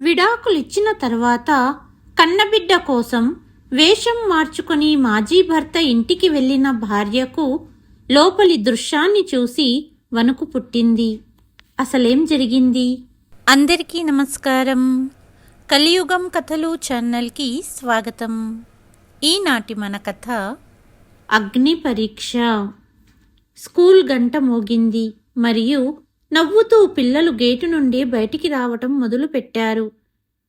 విడాకులిచ్చిన తర్వాత కన్నబిడ్డ కోసం వేషం మార్చుకుని మాజీ భర్త ఇంటికి వెళ్లిన భార్యకు లోపలి దృశ్యాన్ని చూసి వణుకు పుట్టింది. అసలేం జరిగింది? అందరికీ నమస్కారం. కలియుగం కథలు ఛానల్కి స్వాగతం. ఈనాటి మన కథ అగ్ని పరీక్ష. స్కూల్ గంట మోగింది మరియు నవ్వుతూ పిల్లలు గేటు నుండి బయటికి రావటం మొదలుపెట్టారు.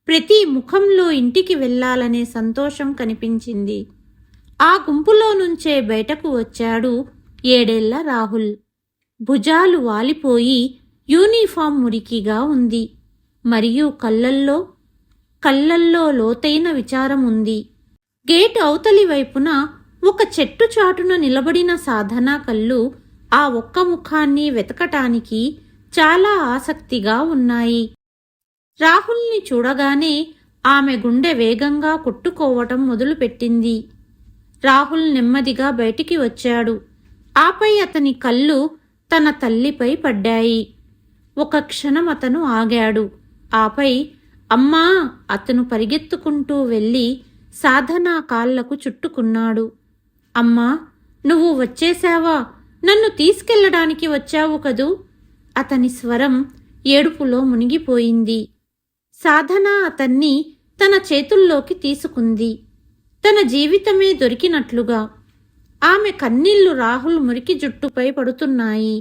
ప్రతి ముఖంలో ఇంటికి వెళ్లాలనే సంతోషం కనిపించింది. ఆ గుంపులో నుంచే బయటకు వచ్చాడు 7 ఏళ్ల రాహుల్. భుజాలు వాలిపోయి యూనిఫామ్ మురికిగా ఉంది మరియు కళ్ళల్లో లోతైన విచారం ఉంది. గేట్ అవతలి వైపున ఒక చెట్టు చాటున నిలబడిన సాధన కళ్ళు ఆ ఒక్క ముఖాన్ని వెతకటానికి చాలా ఆసక్తిగా ఉన్నాయి. రాహుల్ని చూడగానే ఆమె గుండె వేగంగా కొట్టుకోవటం మొదలుపెట్టింది. రాహుల్ నెమ్మదిగా బయటికి వచ్చాడు. ఆపై అతని కళ్ళు తన తల్లిపై పడ్డాయి. ఒక క్షణం అతను ఆగాడు. ఆపై అమ్మా అతను పరిగెత్తుకుంటూ వెళ్ళి సాధన కాళ్లకు చుట్టుకున్నాడు. అమ్మా నువ్వు వచ్చేశావా? నన్ను తీసుకెళ్లడానికి వచ్చావు కదూ? అతని స్వరం ఏడుపులో మునిగిపోయింది. సాధన అతన్ని తన చేతుల్లోకి తీసుకుంది. తన జీవితమే దొరికినట్లుగా. ఆమె కన్నీళ్లు రాహుల్ మురికి జుట్టుపై పడుతున్నాయి.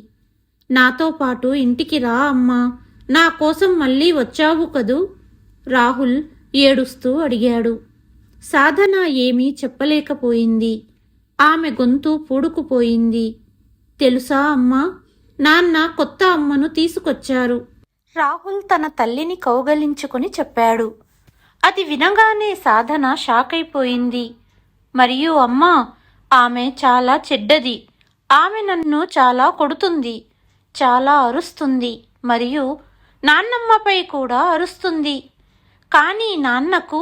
నాతో పాటు ఇంటికి రా అమ్మా, నా కోసం మళ్ళీ వచ్చావు కదూ? రాహుల్ ఏడుస్తూ అడిగాడు. సాధన ఏమీ చెప్పలేకపోయింది. ఆమె గొంతు పూడుకుపోయింది. తెలుసా అమ్మా, నాన్న కొత్త అమ్మను తీసుకొచ్చారు. రాహుల్ తన తల్లిని కౌగలించుకుని చెప్పాడు. అది వినగానే సాధన షాక్ అయిపోయింది. మరియు అమ్మా, ఆమె చాలా చెడ్డది. ఆమె నన్ను చాలా కొడుతుంది, చాలా అరుస్తుంది మరియు నాన్నమ్మపై కూడా అరుస్తుంది. కానీ నాన్నకు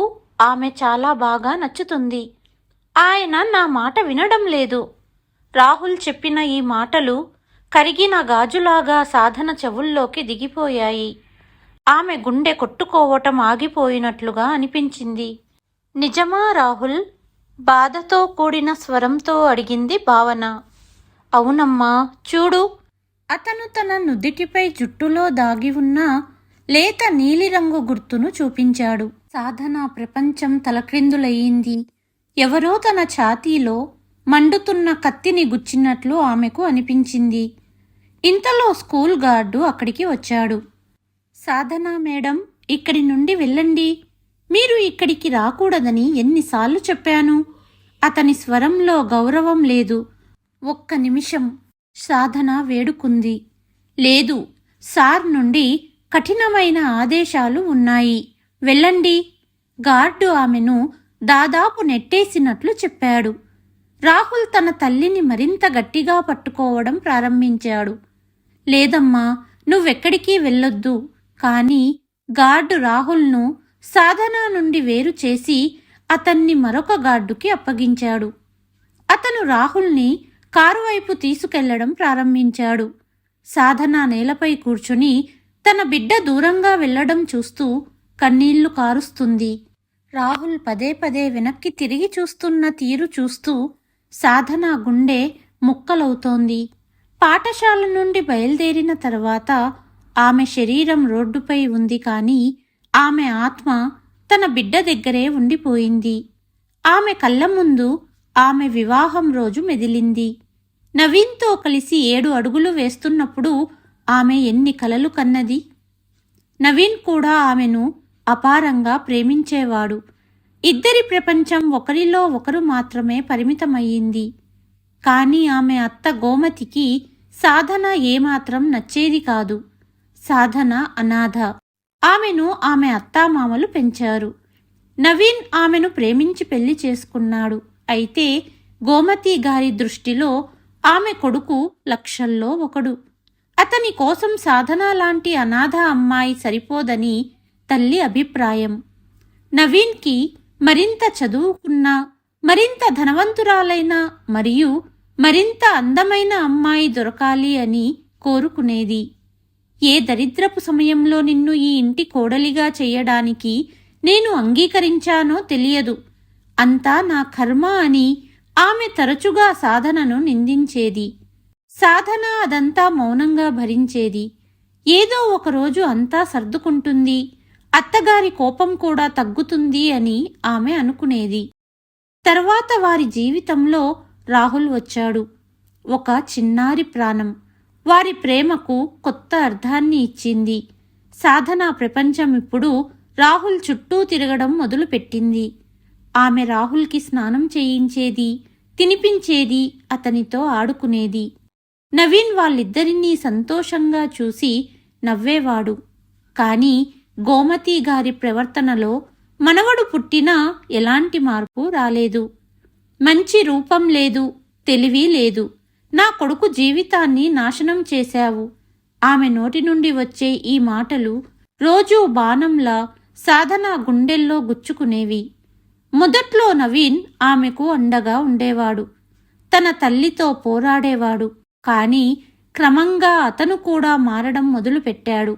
ఆమె చాలా బాగా నచ్చుతుంది. ఆయన నా మాట వినడం లేదు. రాహుల్ చెప్పిన ఈ మాటలు కరిగిన గాజులాగా సాధన చెవుల్లోకి దిగిపోయాయి. ఆమె గుండె కొట్టుకోవటం ఆగిపోయినట్లుగా అనిపించింది. నిజమా రాహుల్? బాధతో కూడిన స్వరంతో అడిగింది భావన. అవునమ్మా, చూడు. అతను తన నుదిటిపై జుట్టులో దాగి ఉన్న లేత నీలిరంగు గుర్తును చూపించాడు. సాధన ప్రపంచం తలక్రిందులయ్యింది. ఎవరో తన ఛాతీలో మండుతున్న కత్తిని గుచ్చినట్లు ఆమెకు అనిపించింది. ఇంతలో స్కూల్ గార్డు అక్కడికి వచ్చాడు. సాధనా మేడం, ఇక్కడి నుండి వెళ్ళండి. మీరు ఇక్కడికి రాకూడదని ఎన్నిసార్లు చెప్పాను? అతని స్వరంలో గౌరవం లేదు. ఒక్క నిమిషం, సాధన వేడుకుంది. లేదు, సార్ నుండి కఠినమైన ఆదేశాలు ఉన్నాయి. వెళ్ళండి. గార్డు ఆమెను దాదాపు నెట్టేసినట్లు చెప్పాడు. రాహుల్ తన తల్లిని మరింత గట్టిగా పట్టుకోవడం ప్రారంభించాడు. లేదమ్మా, నువ్వెక్కడికి వెళ్ళొద్దు. కానీ గార్డు రాహుల్ను సాధన నుండి వేరు చేసి అతన్ని మరొక గార్డుకి అప్పగించాడు. అతను రాహుల్ని కారు వైపు తీసుకెళ్లడం ప్రారంభించాడు. సాధన నేలపై కూర్చుని తన బిడ్డ దూరంగా వెళ్లడం చూస్తూ కన్నీళ్లు కారుస్తుంది. రాహుల్ పదే పదే వెనక్కి తిరిగి చూస్తున్న తీరు చూస్తూ సాధన గుండె ముక్కలవుతోంది. పాఠశాల నుండి బయలుదేరిన తర్వాత ఆమె శరీరం రోడ్డుపై ఉంది, కానీ ఆమె ఆత్మ తన బిడ్డ దగ్గరే ఉండిపోయింది. ఆమె కళ్ళ ముందు ఆమె వివాహం రోజు మెదిలింది. నవీన్తో కలిసి 7 అడుగులు వేస్తున్నప్పుడు ఆమె ఎన్ని కలలు కన్నది. నవీన్ కూడా ఆమెను అపారంగా ప్రేమించేవాడు. ఇద్దరి ప్రపంచం ఒకరిలో ఒకరు మాత్రమే పరిమితమయ్యింది. కానీ ఆమె అత్త గోమతికి సాధన ఏమాత్రం నచ్చేది కాదు. సాధన అనాథ. ఆమెను ఆమె అత్తామామలు పెంచారు. నవీన్ ఆమెను ప్రేమించి పెళ్లి చేసుకున్నాడు. అయితే గోమతి గారి దృష్టిలో ఆమె కొడుకు లక్షల్లో ఒకడు. అతని కోసం సాధన లాంటి అనాథ అమ్మాయి సరిపోదని తల్లి అభిప్రాయం. నవీన్కి మరింత చదువుకున్న, మరింత ధనవంతురాలైన మరియు మరింత అందమైన అమ్మాయి దొరకాలి అని కోరుకునేది. ఏ దరిద్రపు సమయంలో నిన్ను ఈ ఇంటి కోడలిగా చెయ్యడానికి నేను అంగీకరించానో తెలియదు. అంతా నా కర్మ అని ఆమె తరచుగా సాధనను నిందించేది. సాధన అదంతా మౌనంగా భరించేది. ఏదో ఒకరోజు అంతా సర్దుకుంటుంది, అత్తగారి కోపం కూడా తగ్గుతుంది అని ఆమె అనుకునేది. తర్వాత వారి జీవితంలో రాహుల్ వచ్చాడు. ఒక చిన్నారి ప్రాణం వారి ప్రేమకు కొత్త అర్థాన్ని ఇచ్చింది. సాధన ప్రపంచం ఇప్పుడు రాహుల్ చుట్టూ తిరగడం మొదలుపెట్టింది. ఆమె రాహుల్కి స్నానం చేయించేది, తినిపించేది, అతనితో ఆడుకునేది. నవీన్ వాళ్ళిద్దరినీ సంతోషంగా చూసి నవ్వేవాడు. కాని గోమతి గారి ప్రవర్తనలో మనవడు పుట్టినా ఎలాంటి మార్పు రాలేదు. మంచి రూపం లేదు, తెలివి లేదు. నా కొడుకు జీవితాన్ని నాశనం చేశావు. ఆమె నోటి నుండి వచ్చే ఈ మాటలు రోజూ బాణంలా సాధన గుండెల్లో గుచ్చుకునేవి. మొదట్లో నవీన్ ఆమెకు అండగా ఉండేవాడు. తన తల్లితో పోరాడేవాడు. కాని క్రమంగా అతను కూడా మారడం మొదలుపెట్టాడు.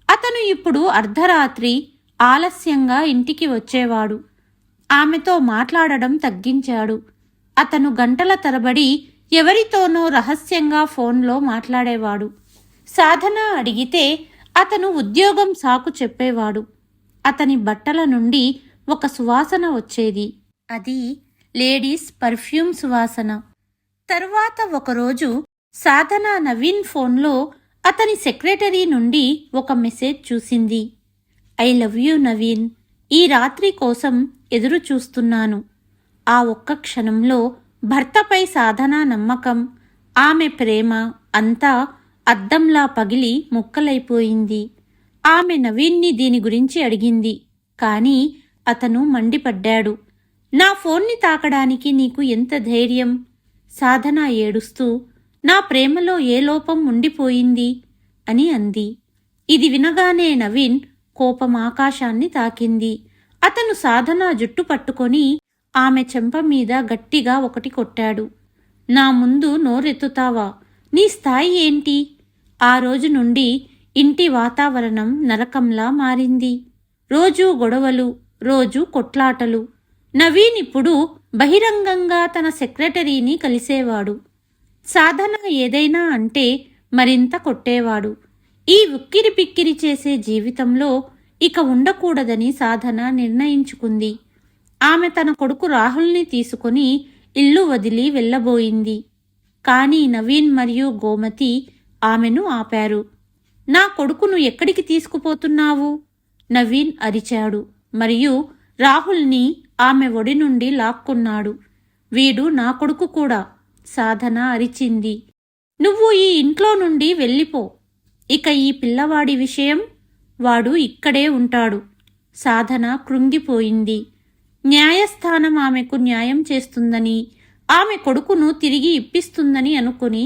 అతను ఇప్పుడు అర్ధరాత్రి ఆలస్యంగా ఇంటికి వచ్చేవాడు. ఆమెతో మాట్లాడడం తగ్గించాడు. అతను గంటల తరబడి ఎవరితోనో రహస్యంగా ఫోన్లో మాట్లాడేవాడు. సాధన అడిగితే అతను ఉద్యోగం సాకు చెప్పేవాడు. అతని బట్టల నుండి ఒక సువాసన వచ్చేది. అది లేడీస్ పర్ఫ్యూమ్ సువాసన. తరువాత ఒకరోజు సాధన నవీన్ ఫోన్లో అతని సెక్రటరీ నుండి ఒక మెసేజ్ చూసింది. ఐ లవ్ యూ నవీన్, ఈ రాత్రి కోసం ఎదురు చూస్తున్నాను. ఆ ఒక్క క్షణంలో భర్తపై సాధన నమ్మకం, ఆమె ప్రేమ అంతా అద్దంలా పగిలి ముక్కలైపోయింది. ఆమె నవీన్ని దీని గురించి అడిగింది. కాని అతను మండిపడ్డాడు. నా ఫోన్ని తాకడానికి నీకు ఎంత ధైర్యం? సాధన ఏడుస్తూ నా ప్రేమలో ఏ లోపం ఉండిపోయింది అని అంది. ఇది వినగానే నవీన్ కోపం ఆకాశాన్ని తాకింది. అతను సాధన జుట్టు పట్టుకొని ఆమె చెంప మీద గట్టిగా ఒకటి కొట్టాడు. నా ముందు నోరెత్తుతావా? నీ స్థాయి ఏంటి? ఆ రోజు నుండి ఇంటి వాతావరణం నరకంలా మారింది. రోజూ గొడవలు, రోజూ కొట్లాటలు. నవీన్ ఇప్పుడు బహిరంగంగా తన సెక్రటరీని కలిసేవాడు. సాధన ఏదైనా అంటే మరింత కొట్టేవాడు. ఈ ఉక్కిరి పిక్కిరి చేసే జీవితంలో ఇక ఉండకూడదని సాధన నిర్ణయించుకుంది. ఆమె తన కొడుకు రాహుల్ని తీసుకుని ఇల్లు వదిలి వెళ్ళబోయింది. కాని నవీన్ మరియు గోమతి ఆమెను ఆపారు. నా కొడుకును ఎక్కడికి తీసుకుపోతున్నావు? నవీన్ అరిచాడు మరియు రాహుల్ని ఆమె ఒడి నుండి లాక్కున్నాడు. వీడు నా కొడుకు కూడా, సాధన అరిచింది. నువ్వు ఈ ఇంట్లో నుండి వెళ్ళిపో. ఇక ఈ పిల్లవాడి విషయం, వాడు ఇక్కడే ఉంటాడు. సాధన కృంగిపోయింది. న్యాయస్థానం ఆమెకు న్యాయం చేస్తుందని, ఆమె కొడుకును తిరిగి ఇప్పిస్తుందని అనుకుని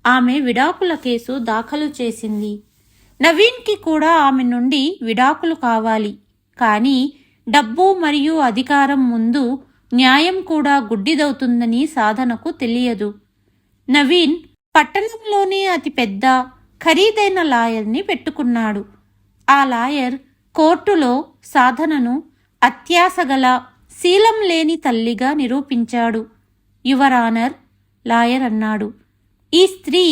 ఆమె విడాకుల కేసు దాఖలు చేసింది. నవీన్కి కూడా ఆమె నుండి విడాకులు కావాలి. కానీ డబ్బు మరియు అధికారం ముందు న్యాయం కూడా గుడ్డిదవుతుందని సాధనకు తెలియదు. నవీన్ పట్టణంలోనే అతి పెద్ద ఖరీదైన లాయర్ని పెట్టుకున్నాడు. ఆ లాయర్ కోర్టులో సాధనను అత్యాసగల, శీలం లేని తల్లిగా నిరూపించాడు. యువర్ ఆనర్, లాయర్ అన్నాడు, ఈ స్త్రీ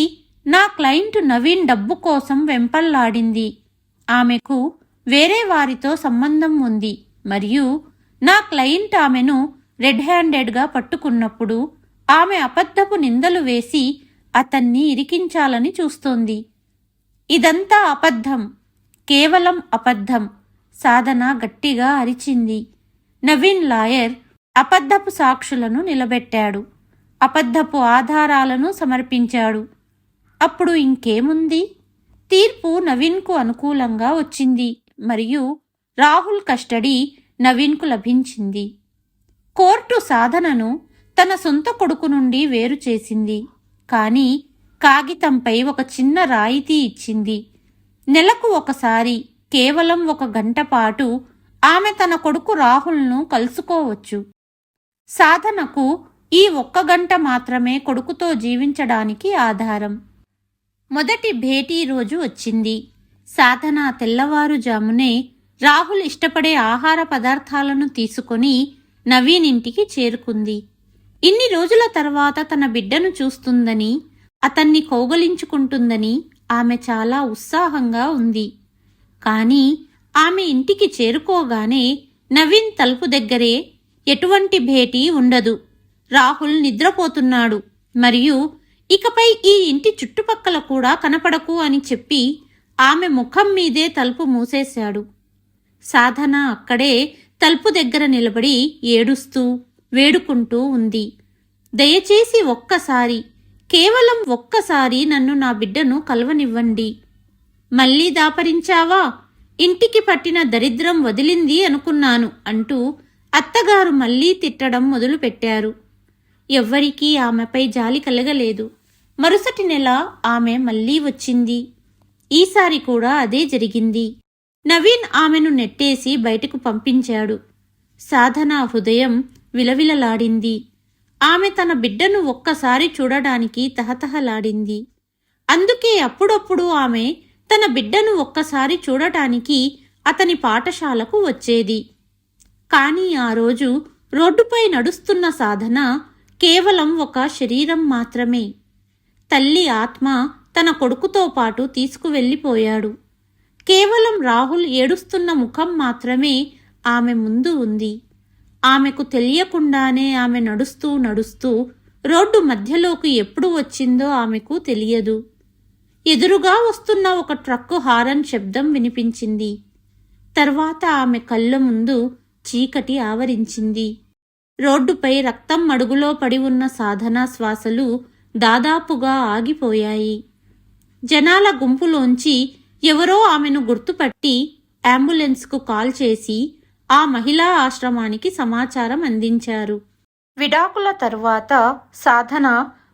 నా క్లయింట్ నవీన్ డబ్బు కోసం వెంపల్లాడింది. ఆమెకు వేరే వారితో సంబంధం ఉంది మరియు నా క్లయింట్ ఆమెను రెడ్ హ్యాండెడ్గా పట్టుకున్నప్పుడు ఆమె అబద్ధపు నిందలు వేసి అతన్ని ఇరికించాలని చూస్తోంది. ఇదంతా అబద్ధం, కేవలం అబద్ధం, సాధన గట్టిగా అరిచింది. నవీన్ లాయర్ అబద్ధపు సాక్షులను నిలబెట్టాడు. అబద్ధపు ఆధారాలను సమర్పించాడు. అప్పుడు ఇంకేముంది? తీర్పు నవీన్కు అనుకూలంగా వచ్చింది మరియు రాహుల్ కస్టడీ నవీన్కు లభించింది. కోర్టు సాధనను తన సొంత కొడుకు నుండి వేరు చేసింది. కానీ కాగితంపై ఒక చిన్న రాయితీ ఇచ్చింది. నెలకు ఒకసారి, కేవలం 1 గంట పాటు ఆమె తన కొడుకు రాహుల్ను కలుసుకోవచ్చు. సాధనకు ఈ 1 గంట మాత్రమే కొడుకుతో జీవించడానికి ఆధారం. మొదటి భేటీ రోజు వచ్చింది. సాధన తెల్లవారుజామునే రాహుల్ ఇష్టపడే ఆహార పదార్థాలను తీసుకొని నవీన్ ఇంటికి చేరుకుంది. ఇన్ని రోజుల తర్వాత తన బిడ్డను చూస్తుందని, అతన్ని కౌగలించుకుంటుందని ఆమె చాలా ఉత్సాహంగా ఉంది. కానీ ఆమె ఇంటికి చేరుకోగానే నవీన్ తలుపు దగ్గరే ఎటువంటి భేటీ ఉండదు. రాహుల్ నిద్రపోతున్నాడు మరియు ఇకపై ఈ ఇంటి చుట్టుపక్కల కూడా కనపడకు అని చెప్పి ఆమె ముఖం మీదే తలుపు మూసేశాడు. సాధన అక్కడే తలుపు దగ్గర నిలబడి ఏడుస్తూ వేడుకుంటూ ఉంది. దయచేసి ఒక్కసారి, కేవలం ఒక్కసారి నన్ను నా బిడ్డను కలవనివ్వండి. మళ్ళీ దాపరించావా? ఇంటికి పట్టిన దరిద్రం వదిలింది అనుకున్నాను అంటూ అత్తగారు మళ్లీ తిట్టడం మొదలుపెట్టారు. ఎవ్వరికీ ఆమెపై జాలి కలగలేదు. మరుసటి నెల ఆమె మళ్లీ వచ్చింది. ఈసారి కూడా అదే జరిగింది. నవీన్ ఆమెను నెట్టేసి బయటకు పంపించాడు. సాధన హృదయం విలవిలలాడింది. ఆమె తన బిడ్డను ఒక్కసారి చూడడానికి తహతహలాడింది. అందుకే అప్పుడప్పుడు ఆమె తన బిడ్డను ఒక్కసారి చూడటానికి అతని పాఠశాలకు వచ్చేది. కానీ ఆ రోజు రోడ్డుపై నడుస్తున్న సాధన కేవలం ఒక శరీరం మాత్రమే. తల్లి ఆత్మ తన కొడుకుతో పాటు తీసుకువెళ్ళిపోయాడు. కేవలం రాహుల్ ఏడుస్తున్న ముఖం మాత్రమే ఆమె ముందు ఉంది. ఆమెకు తెలియకుండానే ఆమె నడుస్తూ నడుస్తూ రోడ్డు మధ్యలోకి ఎప్పుడు వచ్చిందో ఆమెకు తెలియదు. ఎదురుగా వస్తున్న ఒక ట్రక్కు హారన్ శబ్దం వినిపించింది. తర్వాత ఆమె కళ్ళ ముందు చీకటి ఆవరించింది. రోడ్డుపై రక్తం మడుగులో పడి ఉన్న సాధన శ్వాసలు దాదాపుగా ఆగిపోయాయి. జనాల గుంపులోంచి ఎవరో ఆమెను గుర్తుపట్టి అంబులెన్స్కు కాల్ చేసి ఆ మహిళా ఆశ్రమానికి సమాచారం అందించారు. విడాకుల తరువాత సాధన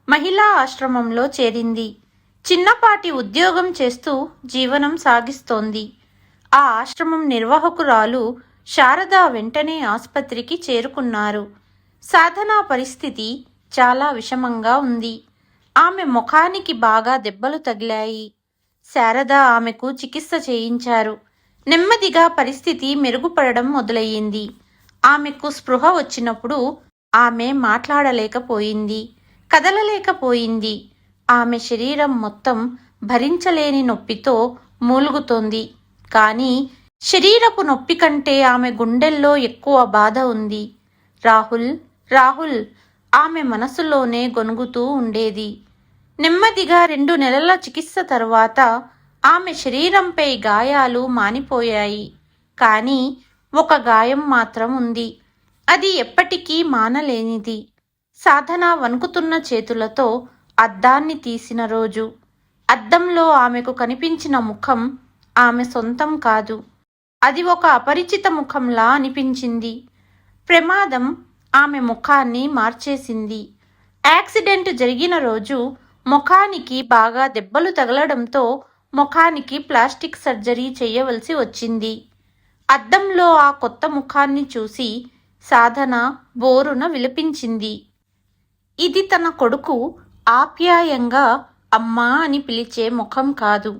మహిళా ఆశ్రమంలో చేరింది. చిన్నపాటి ఉద్యోగం చేస్తూ జీవనం సాగిస్తోంది. ఆ ఆశ్రమం నిర్వాహకురాలు శారద వెంటనే ఆసుపత్రికి చేరుకున్నారు. సాధన పరిస్థితి చాలా విషమంగా ఉంది. ఆమె ముఖానికి బాగా దెబ్బలు తగిలాయి. శారద ఆమెకు చికిత్స చేయించారు. నెమ్మదిగా పరిస్థితి మెరుగుపడడం మొదలయ్యింది. ఆమెకు స్పృహ వచ్చినప్పుడు ఆమె మాట్లాడలేకపోయింది, కదలలేకపోయింది. ఆమె శరీరం మొత్తం భరించలేని నొప్పితో మూలుగుతోంది. కానీ శరీరపు నొప్పి కంటే ఆమె గుండెల్లో ఎక్కువ బాధ ఉంది. రాహుల్, రాహుల్ ఆమె మనసులోనే గొనుగుతూ ఉండేది. నెమ్మదిగా 2 నెలల చికిత్స తరువాత ఆమె శరీరంపై గాయాలు మానిపోయాయి. కానీ ఒక గాయం మాత్రం ఉంది. అది ఎప్పటికీ మానలేనిది. సాధన వణుకుతున్న చేతులతో అద్దాన్ని తీసిన రోజు. అద్దంలో ఆమెకు కనిపించిన ముఖం ఆమె సొంతం కాదు. అది ఒక అపరిచిత ముఖంలా అనిపించింది. ప్రమాదం ఆమె ముఖాన్ని మార్చేసింది. యాక్సిడెంట్ జరిగిన రోజు ముఖానికి బాగా దెబ్బలు తగలడంతో ముఖానికి ప్లాస్టిక్ సర్జరీ చేయవలసి వచ్చింది. అద్దంలో ఆ కొత్త ముఖాన్ని చూసి సాధన బోరున విలపించింది. ఇది తన కొడుకు ఆప్యాయంగా అమ్మా అని పిలిచే ముఖం కాదు.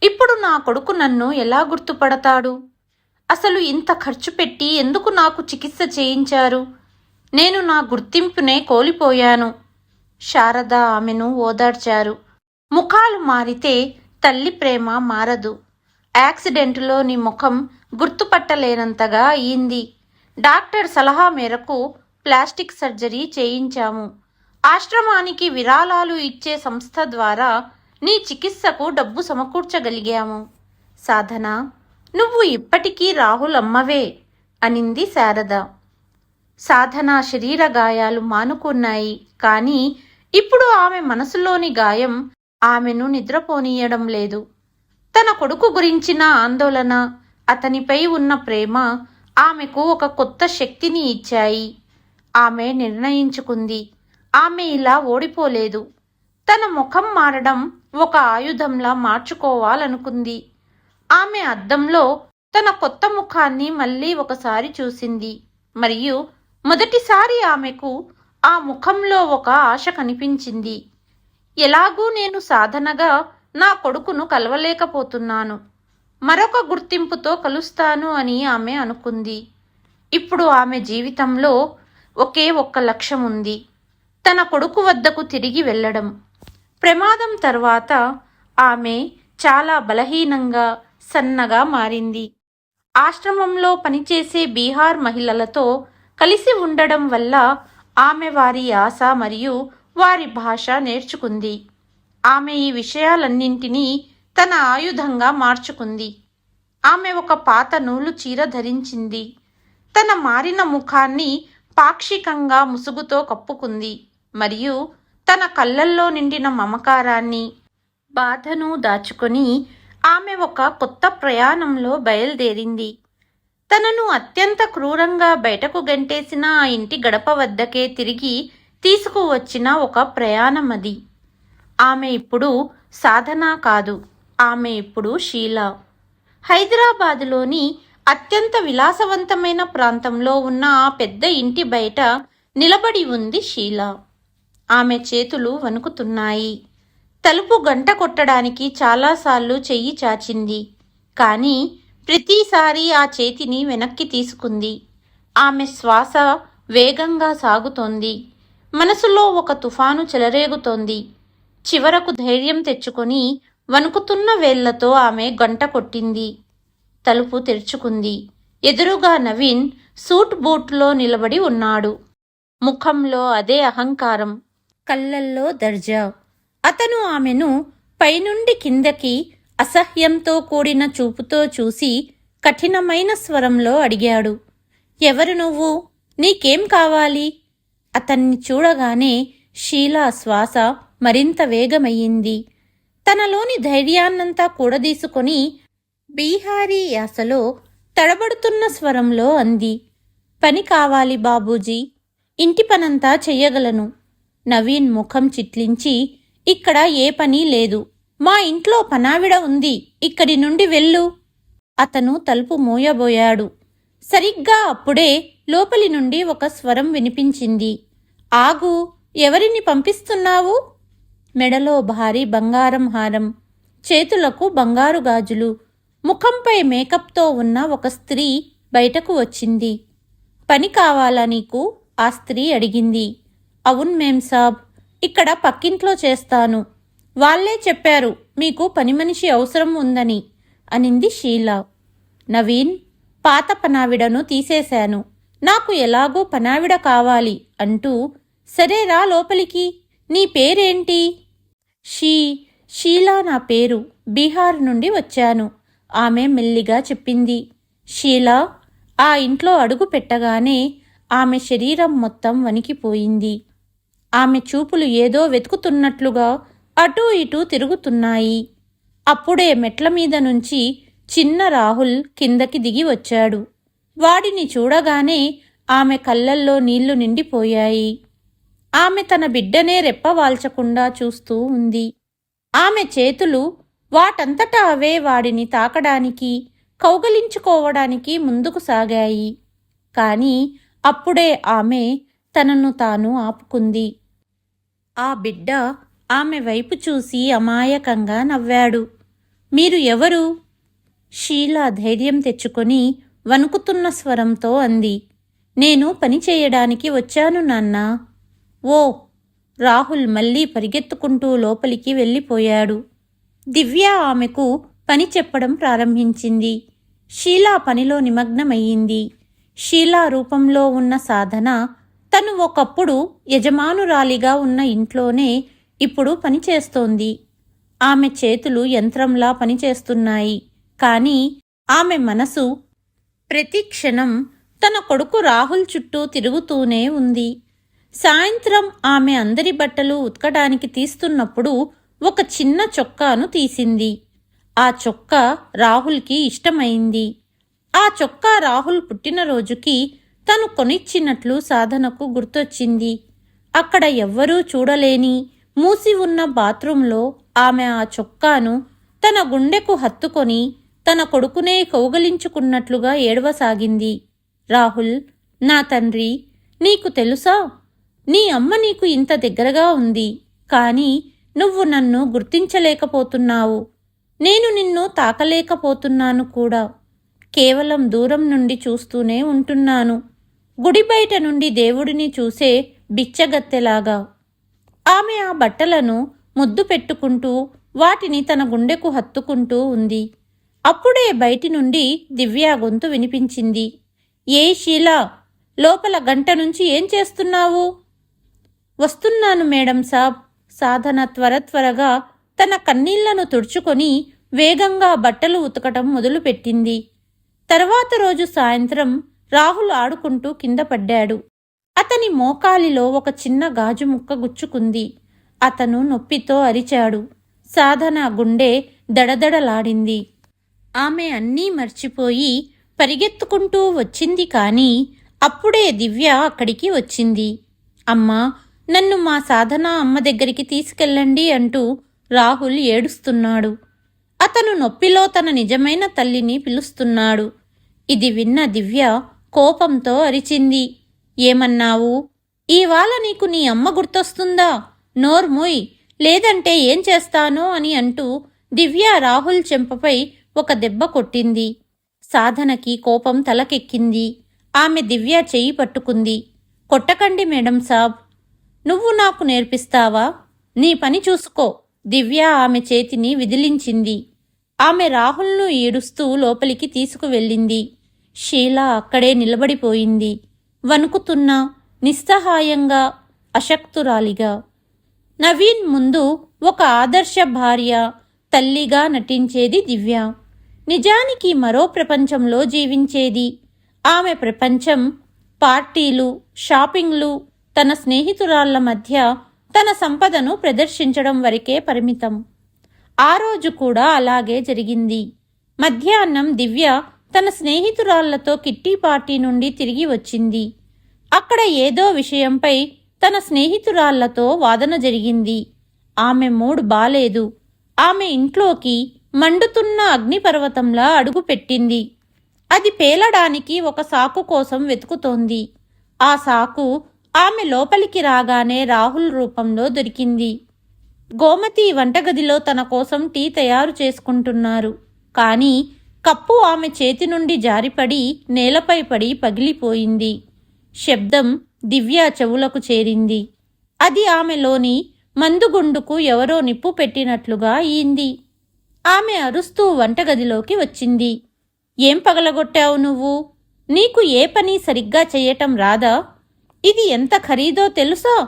ఇప్పుడు నా కొడుకు నన్ను ఎలా గుర్తుపడతాడు? అసలు ఇంత ఖర్చు పెట్టి ఎందుకు నాకు చికిత్స చేయించారు? నేను నా గుర్తింపునే కోల్పోయాను. శారద ఆమెను ఓదార్చారు. ముఖాలు మారితే తల్లి ప్రేమ మారదు. యాక్సిడెంటులో నీ ముఖం గుర్తుపట్టలేనంతగా అయింది. డాక్టర్ సలహా మేరకు ప్లాస్టిక్ సర్జరీ చేయించాము. ఆశ్రమానికి విరాళాలు ఇచ్చే సంస్థ ద్వారా నీ చికిత్సకు డబ్బు సమకూర్చగలిగాము. సాధన, నువ్వు ఇప్పటికీ రాహుల్ అమ్మవే అనింది శారద. సాధన శరీర గాయాలు మానుకున్నాయి. కానీ ఇప్పుడు ఆమె మనసులోని గాయం ఆమెను నిద్రపోనీయడం లేదు. తన కొడుకు గురించిన ఆందోళన, అతనిపై ఉన్న ప్రేమ ఆమెకు ఒక కొత్త శక్తిని ఇచ్చాయి. ఆమె నిర్ణయించుకుంది. ఆమె ఇలా ఓడిపోలేదు. తన ముఖం మారడం ఒక ఆయుధంలా మార్చుకోవాలనుకుంది. ఆమె అద్దంలో తన కొత్త ముఖాన్ని మళ్ళీ ఒకసారి చూసింది. మరియు మొదటిసారి ఆమెకు ఆ ముఖంలో ఒక ఆశ కనిపించింది. ఎలాగూ నేను సాధనగా నా కొడుకును కలవలేకపోతున్నాను. మరొక గుర్తింపుతో కలుస్తాను అని ఆమె అనుకుంది. ఇప్పుడు ఆమె జీవితంలో ఒకే ఒక్క లక్ష్యం ఉంది, తన కొడుకు వద్దకు తిరిగి వెళ్ళడం. ప్రమాదం తర్వాత ఆమె చాలా బలహీనంగా, సన్నగా మారింది. ఆశ్రమంలో పనిచేసే బీహార్ మహిళలతో కలిసి ఉండడం వల్ల ఆమె వారి యాస మరియు వారి భాష నేర్చుకుంది. ఆమె ఈ విషయాలన్నింటినీ తన ఆయుధంగా మార్చుకుంది. ఆమె ఒక పాత నూలు చీర ధరించింది. తన మారిన ముఖాన్ని పాక్షికంగా ముసుగుతో కప్పుకుంది మరియు తన కళ్ళల్లో నిండిన మమకారాన్ని, బాధను దాచుకొని ఆమె ఒక కొత్త ప్రయాణంలో బయలుదేరింది. తనను అత్యంత క్రూరంగా బయటకు గంటేసిన ఆ ఇంటి గడప వద్దకే తిరిగి తీసుకువచ్చిన ఒక ప్రయాణం అది. ఆమె ఇప్పుడు సాధన కాదు, ఆమె ఇప్పుడు షీలా. హైదరాబాదులోని అత్యంత విలాసవంతమైన ప్రాంతంలో ఉన్న ఆ పెద్ద ఇంటి బయట నిలబడి ఉంది షీలా. ఆమె చేతులు వణుకుతున్నాయి. తలుపు గంట కొట్టడానికి చాలాసార్లు చెయ్యి చాచింది, కానీ ప్రతిసారి ఆ చేతిని వెనక్కి తీసుకుంది. ఆమె శ్వాస వేగంగా సాగుతోంది. మనసులో ఒక తుఫాను చెలరేగుతోంది. చివరకు ధైర్యం తెచ్చుకొని వణుకుతున్న వేళ్లతో ఆమె గంట కొట్టింది. తలుపు తెరుచుకుంది. ఎదురుగా నవీన్ సూట్ బూట్లో నిలబడి ఉన్నాడు. ముఖంలో అదే అహంకారం, కళ్ళల్లో దర్జా. అతను ఆమెను పైనుండి కిందకి అసహ్యంతో కూడిన చూపుతో చూసి కఠినమైన స్వరంలో అడిగాడు, ఎవరు నువ్వు? నీకేం కావాలి? అతన్ని చూడగానే షీలా శ్వాస మరింత వేగమయ్యింది. తనలోని ధైర్యాన్నంతా కూడదీసుకొని బీహారీ యాసలో తడబడుతున్న స్వరంలో అంది, పని కావాలి బాబూజీ, ఇంటి పనంతా చెయ్యగలను. నవీన్ ముఖం చిట్లించి, ఇక్కడ ఏ పని లేదు, మా ఇంట్లో పనావిడ ఉంది, ఇక్కడి నుండి వెళ్ళు. అతను తలుపు మోయబోయాడు. సరిగ్గా అప్పుడే లోపలి నుండి ఒక స్వరం వినిపించింది, ఆగు, ఎవరిని పంపిస్తున్నావు? మెడలో భారీ బంగారం హారం, చేతులకు బంగారు గాజులు, ముఖంపై మేకప్తో ఉన్న ఒక స్త్రీ బయటకు వచ్చింది. పని కావాలా నీకు? ఆ స్త్రీ అడిగింది. అవును మేం సాబ్, ఇక్కడ పక్కింట్లో చేస్తాను. వాళ్లే చెప్పారు మీకు పని మనిషి అవసరం ఉందని, అనింది షీలా. నవీన్, పాత పనావిడను తీసేశాను, నాకు ఎలాగో పనావిడ కావాలి అంటూ, సరేరా లోపలికి, నీ పేరేంటి? షీలా నా పేరు, బీహార్ నుండి వచ్చాను, ఆమె మెల్లిగా చెప్పింది. షీలా ఆ ఇంట్లో అడుగు పెట్టగానే ఆమె శరీరం మొత్తం వణికిపోయింది. ఆమె చూపులు ఏదో వెతుకుతున్నట్లుగా అటూ ఇటూ తిరుగుతున్నాయి. అప్పుడే మెట్ల మీద నుంచి చిన్న రాహుల్ కిందకి దిగి వచ్చాడు. వాడిని చూడగానే ఆమె కళ్ళల్లో నీళ్లు నిండిపోయాయి. ఆమె తన బిడ్డనే రెప్పవాల్చకుండా చూస్తూ ఉంది. ఆమె చేతులు వాటంతటా అవే వాడిని తాకడానికి, కౌగలించుకోవడానికి ముందుకు సాగాయి. కాని అప్పుడే ఆమె తనను తాను ఆపుకుంది. ఆ బిడ్డ ఆమె వైపు చూసి అమాయకంగా నవ్వాడు. మీరు ఎవరు? షీలా ధైర్యం తెచ్చుకొని వణుకుతున్న స్వరంతో అంది. నేను పని చేయడానికి వచ్చాను నాన్నా. ఓ! రాహుల్ మళ్ళీ పరిగెత్తుకుంటూ లోపలికి వెళ్ళిపోయాడు. దివ్య ఆమెకు పని చెప్పడం ప్రారంభించింది. షీలా పనిలో నిమగ్నమయ్యింది. షీలా రూపంలో ఉన్న సాధన తను ఒకప్పుడు యజమానురాలిగా ఉన్న ఇంట్లోనే ఇప్పుడు పనిచేస్తోంది. ఆమె చేతులు యంత్రంలా పనిచేస్తున్నాయి, కానీ ఆమె మనసు ప్రతి క్షణం తన కొడుకు రాహుల్ చుట్టూ తిరుగుతూనే ఉంది. సాయంత్రం ఆమె అందరి బట్టలు ఉతకడానికి తీస్తున్నప్పుడు ఒక చిన్న చొక్కాను తీసింది. ఆ చొక్కా రాహుల్కి ఇష్టమైంది. ఆ చొక్కా రాహుల్ పుట్టినరోజుకి తను కొనిచ్చినట్లు సాధనకు గుర్తొచ్చింది. అక్కడ ఎవ్వరూ చూడలేని మూసి ఉన్న బాత్రూంలో ఆమె ఆ చొక్కాను తన గుండెకు హత్తుకొని తన కొడుకునే కౌగలించుకున్నట్లుగా ఏడవసాగింది. రాహుల్, నా తండ్రి, నీకు తెలుసా, నీ అమ్మ నీకు ఇంత దగ్గరగా ఉంది, కానీ నువ్వు నన్ను గుర్తించలేకపోతున్నావు. నేను నిన్ను తాకలేకపోతున్నాను కూడా. కేవలం దూరం నుండి చూస్తూనే ఉంటున్నాను. గుడి బయట నుండి దేవుడిని చూసే బిచ్చగత్తెలాగా. ఆమె ఆ బట్టలను ముద్దు పెట్టుకుంటూ వాటిని తన గుండెకు హత్తుకుంటూ ఉంది. అప్పుడే బయటి నుండి దివ్య గొంతు వినిపించింది. ఏ షీలా, లోపల గంట నుంచి ఏం చేస్తున్నావు? వస్తున్నాను మేడం సాబ్. సాధన త్వరగా తన కన్నీళ్లను తుడుచుకొని వేగంగా బట్టలు ఉతకటం మొదలుపెట్టింది. తర్వాత రోజు సాయంత్రం రాహుల్ ఆడుకుంటూ కింద పడ్డాడు. అతని మోకాలిలో ఒక చిన్న గాజు ముక్క గుచ్చుకుంది. అతను నొప్పితో అరిచాడు. సాధన గుండె దడదడలాడింది. ఆమె అన్నీ మర్చిపోయి పరిగెత్తుకుంటూ వచ్చింది. కానీ అప్పుడే దివ్య అక్కడికి వచ్చింది. అమ్మా, నన్ను మా సాధన అమ్మ దగ్గరికి తీసుకెళ్ళండి అంటూ రాహుల్ ఏడుస్తున్నాడు. అతను నొప్పిలో తన నిజమైన తల్లిని పిలుస్తున్నాడు. ఇది విన్న దివ్య కోపంతో అరిచింది. ఏమన్నావు? ఇవాళ నీకు నీ అమ్మ గుర్తొస్తుందా? నోర్మోయ్, లేదంటే ఏం చేస్తానో అని అంటూ దివ్య రాహుల్ చెంపపై ఒక దెబ్బ కొట్టింది. సాధనకి కోపం తలకెక్కింది. ఆమె దివ్య చెయ్యి పట్టుకుంది. కొట్టకండి మేడం సాబ్. నువ్వు నాకు నేర్పిస్తావా? నీ పని చూసుకో. దివ్య ఆమె చేతిని విదిలించింది. ఆమె రాహుల్ను ఈడుస్తూ లోపలికి తీసుకువెళ్ళింది. షీలా అక్కడే నిలబడిపోయింది. వణుకుతున్నా, నిస్సహాయంగా, అశక్తురాలిగా. నవీన్ ముందు ఒక ఆదర్శ భార్య, తల్లిగా నటించేది దివ్య. నిజానికి మరో ప్రపంచంలో జీవించేది. ఆమె ప్రపంచం పార్టీలు, షాపింగ్లు, తన స్నేహితురాళ్ల మధ్య తన సంపదను ప్రదర్శించడం వరకే పరిమితం. ఆ రోజు కూడా అలాగే జరిగింది. మధ్యాహ్నం దివ్య తన స్నేహితురాళ్లతో కిట్టి పార్టీ నుండి తిరిగి వచ్చింది. అక్కడ ఏదో విషయంపై తన స్నేహితురాళ్లతో వాదన జరిగింది. ఆమె మూడ్ బాలేదు. ఆమె ఇంట్లోకి మండుతున్న అగ్నిపర్వతంలా అడుగుపెట్టింది. అది పేలడానికి ఒక సాకు కోసం వెతుకుతోంది. ఆ సాకు ఆమె లోపలికి రాగానే రాహుల్ రూపంలో దొరికింది. గోమతి వంటగదిలో తన కోసం టీ తయారు చేసుకుంటున్నారు. కానీ కప్పు ఆమె చేతి నుండి జారిపడి నేలపై పడి పగిలిపోయింది. శబ్దం దివ్య చెవులకు చేరింది. అది ఆమెలోని మందుగుండుకు ఎవరో నిప్పు పెట్టినట్లుగా అయింది. ఆమె అరుస్తూ వంటగదిలోకి వచ్చింది. ఏం పగలగొట్టావు నువ్వు? నీకు ఏ పని సరిగ్గా చెయ్యటం రాదా? ఇది ఎంత ఖరీదో తెలుసా?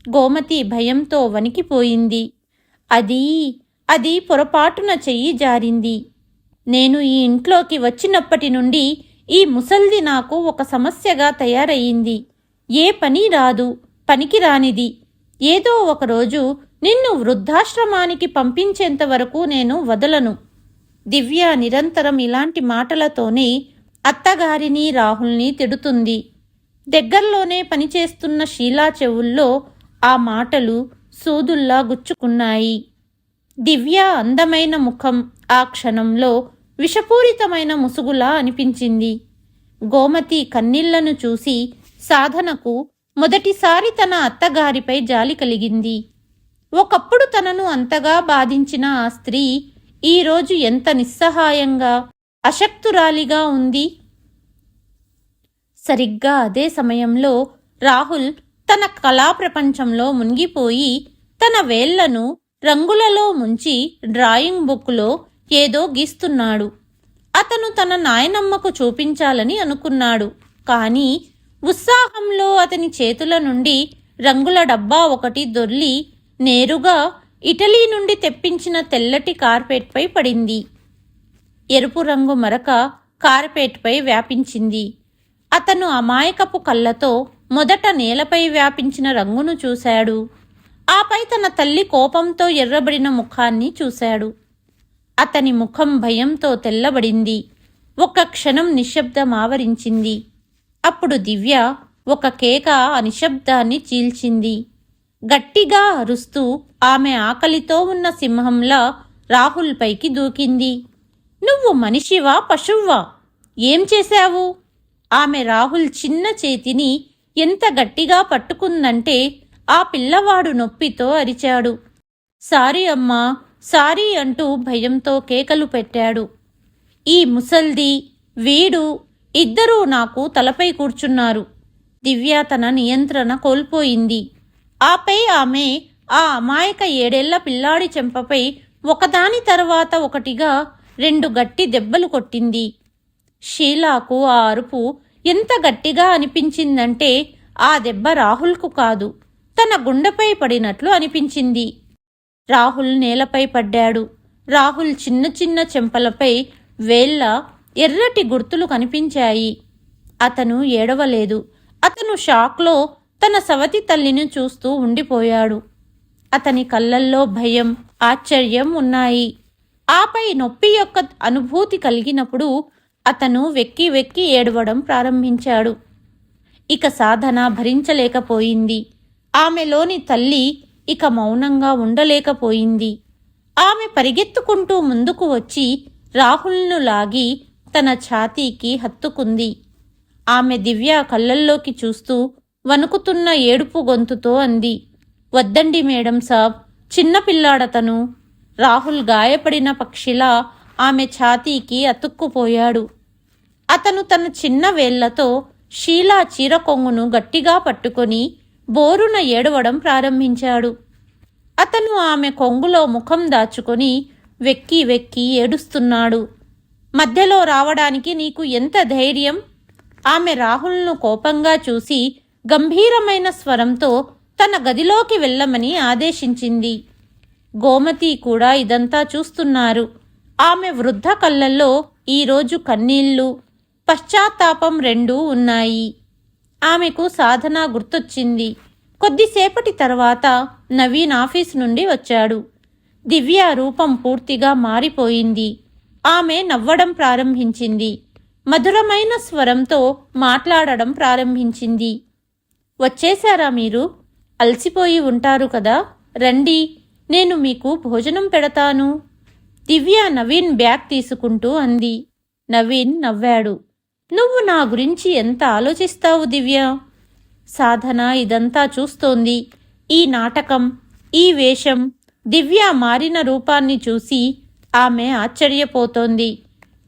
గోమతి భయంతో వణికిపోయింది. అది పొరపాటున చెయ్యి జారింది. నేను ఈ ఇంట్లోకి వచ్చినప్పటి నుండి ఈ ముసల్ది నాకు ఒక సమస్యగా తయారయ్యింది. ఏ పని రాదు, పనికిరానిది. ఏదో ఒకరోజు నిన్ను వృద్ధాశ్రమానికి పంపించేంత వరకు నేను వదలను. దివ్య నిరంతరం ఇలాంటి మాటలతోనే అత్తగారిని, రాహుల్ని తిడుతుంది. దగ్గర్లోనే పనిచేస్తున్న షీలా చెవుల్లో ఆ మాటలు సూదుల్లా గుచ్చుకున్నాయి. దివ్య అందమైన ముఖం ఆ క్షణంలో విషపూరితమైన ముసుగులా అనిపించింది. గోమతి కన్నీళ్లను చూసి సాధనకు మొదటిసారి తన అత్తగారిపై జాలి కలిగింది. ఒకప్పుడు తనను అంతగా బాధించిన ఆ స్త్రీ ఈరోజు ఎంత నిస్సహాయంగా, అశక్తురాలిగా ఉంది. సరిగ్గా అదే సమయంలో రాహుల్ తన కళాప్రపంచంలో మునిగిపోయి తన వేళ్లను రంగులలో ముంచి డ్రాయింగ్ బుక్లో ఏదో గీస్తున్నాడు. అతను తన నాయనమ్మకు చూపించాలని అనుకున్నాడు. కానీ ఉత్సాహంలో అతని చేతుల నుండి రంగుల డబ్బా ఒకటి దొర్లి నేరుగా ఇటలీ నుండి తెప్పించిన తెల్లటి కార్పెట్పై పడింది. ఎరుపు రంగు మరక కార్పెట్పై వ్యాపించింది. అతను అమాయకపు కళ్ళతో మొదట నేలపై వ్యాపించిన రంగును చూశాడు. ఆపై తన తల్లి కోపంతో ఎర్రబడిన ముఖాన్ని చూశాడు. అతని ముఖం భయంతో తెల్లబడింది. ఒక్క క్షణం నిశ్శబ్దం ఆవరించింది. అప్పుడు దివ్య ఒక కేక ఆ నిశ్శబ్దాన్ని చీల్చింది. గట్టిగా అరుస్తూ ఆమె ఆకలితో ఉన్న సింహంలా రాహుల్ పైకి దూకింది. నువ్వు మనిషివా, పశువ్వా? ఏం చేశావు? ఆమె రాహుల్ చిన్న చేతిని ఎంత గట్టిగా పట్టుకుందంటే ఆ పిల్లవాడు నొప్పితో అరిచాడు. సారీ అమ్మా, సారీ అంటూ భయంతో కేకలు పెట్టాడు. ఈ ముసల్ది, వీడు ఇద్దరూ నాకు తలపై కూర్చున్నారు. దివ్య తన నియంత్రణ కోల్పోయింది. ఆపై ఆమె ఆ అమాయక 7 ఏళ్ల పిల్లాడి చెంపపై ఒకదాని తర్వాత ఒకటిగా 2 గట్టి దెబ్బలు కొట్టింది. షీలాకు ఆ అరుపు ఎంత గట్టిగా అనిపించిందంటే ఆ దెబ్బ రాహుల్కు కాదు, తన గుండెపై పడినట్లు అనిపించింది. రాహుల్ నేలపై పడ్డాడు. రాహుల్ చిన్న చిన్న చెంపలపై వేళ్ల ఎర్రటి గుర్తులు కనిపించాయి. అతను ఏడవలేదు. అతను షాక్లో తన సవతి తల్లిని చూస్తూ ఉండిపోయాడు. అతని కళ్ళల్లో భయం, ఆశ్చర్యం ఉన్నాయి. ఆపై నొప్పి యొక్క అనుభూతి కలిగినప్పుడు అతను వెక్కి వెక్కి ఏడవడం ప్రారంభించాడు. ఇక సాధన భరించలేకపోయింది. ఆమెలోని తల్లి ఇక మౌనంగా ఉండలేకపోయింది. ఆమె పరిగెత్తుకుంటూ ముందుకు వచ్చి రాహుల్ను లాగి తన ఛాతీకి హత్తుకుంది. ఆమె దివ్య కళ్ళల్లోకి చూస్తూ వణుకుతున్న ఏడుపు గొంతుతో అంది, వద్దండి మేడం సాబ్, చిన్నపిల్లాడతను. రాహుల్ గాయపడిన పక్షిలా ఆమె ఛాతీకి అతుక్కుపోయాడు. అతను తన చిన్న వేళ్లతో షీలా చీర కొంగును గట్టిగా పట్టుకొని బోరున ఏడవడం ప్రారంభించాడు. అతను ఆమె కొంగులో ముఖం దాచుకొని వెక్కి వెక్కి ఏడుస్తున్నాడు. మధ్యలో రావడానికి నీకు ఎంత ధైర్యం? ఆమె రాహుల్ను కోపంగా చూసి గంభీరమైన స్వరంతో తన గదిలోకి వెళ్ళమని ఆదేశించింది. గోమతి కూడా ఇదంతా చూస్తున్నారు. ఆమె వృద్ధ కళ్ళల్లో ఈరోజు కన్నీళ్లు, పశ్చాత్తాపం రెండూ ఉన్నాయి. ఆమెకు సాధన గుర్తొచ్చింది. కొద్దిసేపటి తర్వాత నవీన్ ఆఫీస్ నుండి వచ్చాడు. దివ్య రూపం పూర్తిగా మారిపోయింది. ఆమె నవ్వడం ప్రారంభించింది. మధురమైన స్వరంతో మాట్లాడడం ప్రారంభించింది. వచ్చేశారా మీరు? అలసిపోయి ఉంటారు కదా, రండి, నేను మీకు భోజనం పెడతాను. దివ్య నవీన్ బ్యాగ్ తీసుకుంటూ అంది. నవీన్ నవ్వాడు. నువ్వు నా గురించి ఎంత ఆలోచిస్తావు దివ్య? సాధన ఇదంతా చూస్తోంది. ఈ నాటకం, ఈ వేషం, దివ్య మారిన రూపాన్ని చూసి ఆమె ఆశ్చర్యపోతోంది.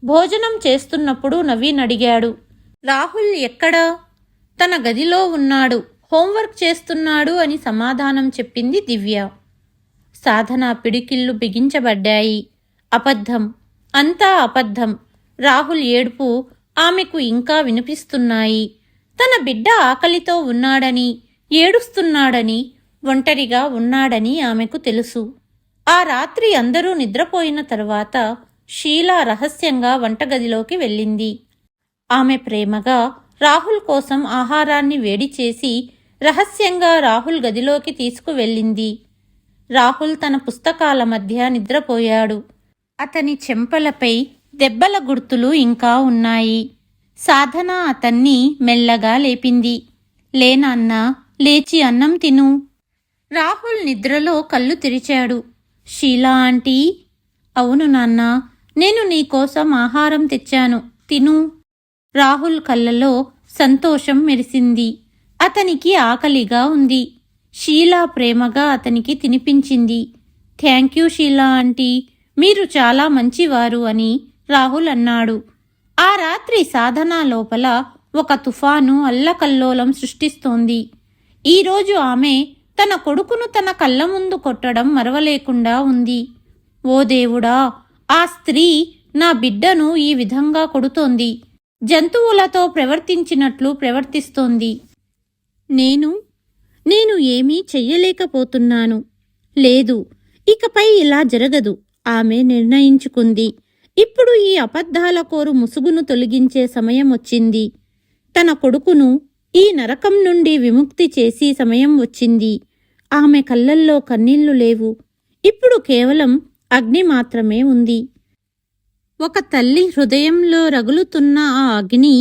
భోజనం చేస్తున్నప్పుడు నవీన్ అడిగాడు, రాహుల్ ఎక్కడా? తన గదిలో ఉన్నాడు, హోంవర్క్ చేస్తున్నాడు అని సమాధానం చెప్పింది దివ్య. సాధన పిడికిళ్ళు బిగించబడ్డాయి. అబద్ధం, అంతా అబద్ధం. రాహుల్ ఏడుపు ఆమెకు ఇంకా వినిపిస్తున్నాయి. తన బిడ్డ ఆకలితో ఉన్నాడని, ఏడుస్తున్నాడని, ఒంటరిగా ఉన్నాడని ఆమెకు తెలుసు. ఆ రాత్రి అందరూ నిద్రపోయిన తర్వాత షీలా రహస్యంగా వంటగదిలోకి వెళ్ళింది. ఆమె ప్రేమగా రాహుల్ కోసం ఆహారాన్ని వేడి చేసి రహస్యంగా రాహుల్ గదిలోకి తీసుకువెళ్ళింది. రాహుల్ తన పుస్తకాల మధ్య నిద్రపోయాడు. అతని చెంపలపై దెబ్బల గుర్తులు ఇంకా ఉన్నాయి. సాధన అతన్ని మెల్లగా లేపింది. లేనాన్నా, లేచి అన్నం తిను. రాహుల్ నిద్రలో కళ్ళు తెరిచాడు. షీలా ఆంటీ? అవును నాన్నా, నేను నీకోసం ఆహారం తెచ్చాను, తిను. రాహుల్ కళ్ళలో సంతోషం మెరిసింది. అతనికి ఆకలిగా ఉంది. షీలా ప్రేమగా అతనికి తినిపించింది. థ్యాంక్యూ షీలా ఆంటీ, మీరు చాలా మంచివారు అని రాహుల్ అన్నాడు. ఆ రాత్రి సాధన లోపల ఒక తుఫాను అల్లకల్లోలం సృష్టిస్తోంది. ఈరోజు ఆమె తన కొడుకును తన కళ్ళ ముందు కొట్టడం మరవలేకుండా ఉంది. ఓ దేవుడా, ఆ స్త్రీ నా బిడ్డను ఈ విధంగా కొడుతోంది. జంతువులతో ప్రవర్తించినట్లు ప్రవర్తిస్తోంది. నేను ఏమీ చెయ్యలేకపోతున్నాను. లేదు, ఇకపై ఇలా జరగదు ఆమె నిర్ణయించుకుంది. ఇప్పుడు ఈ అబద్ధాల కోరు ముసుగును తొలగించే సమయం వచ్చింది. తన కొడుకును ఈ నరకం నుండి విముక్తి చేసి సమయం వచ్చింది. ఆమె కళ్ళల్లో కన్నీళ్లు లేవు. ఇప్పుడు కేవలం అగ్ని మాత్రమే ఉంది. ఒక తల్లి హృదయంలో రగులుతున్న ఆ అగ్ని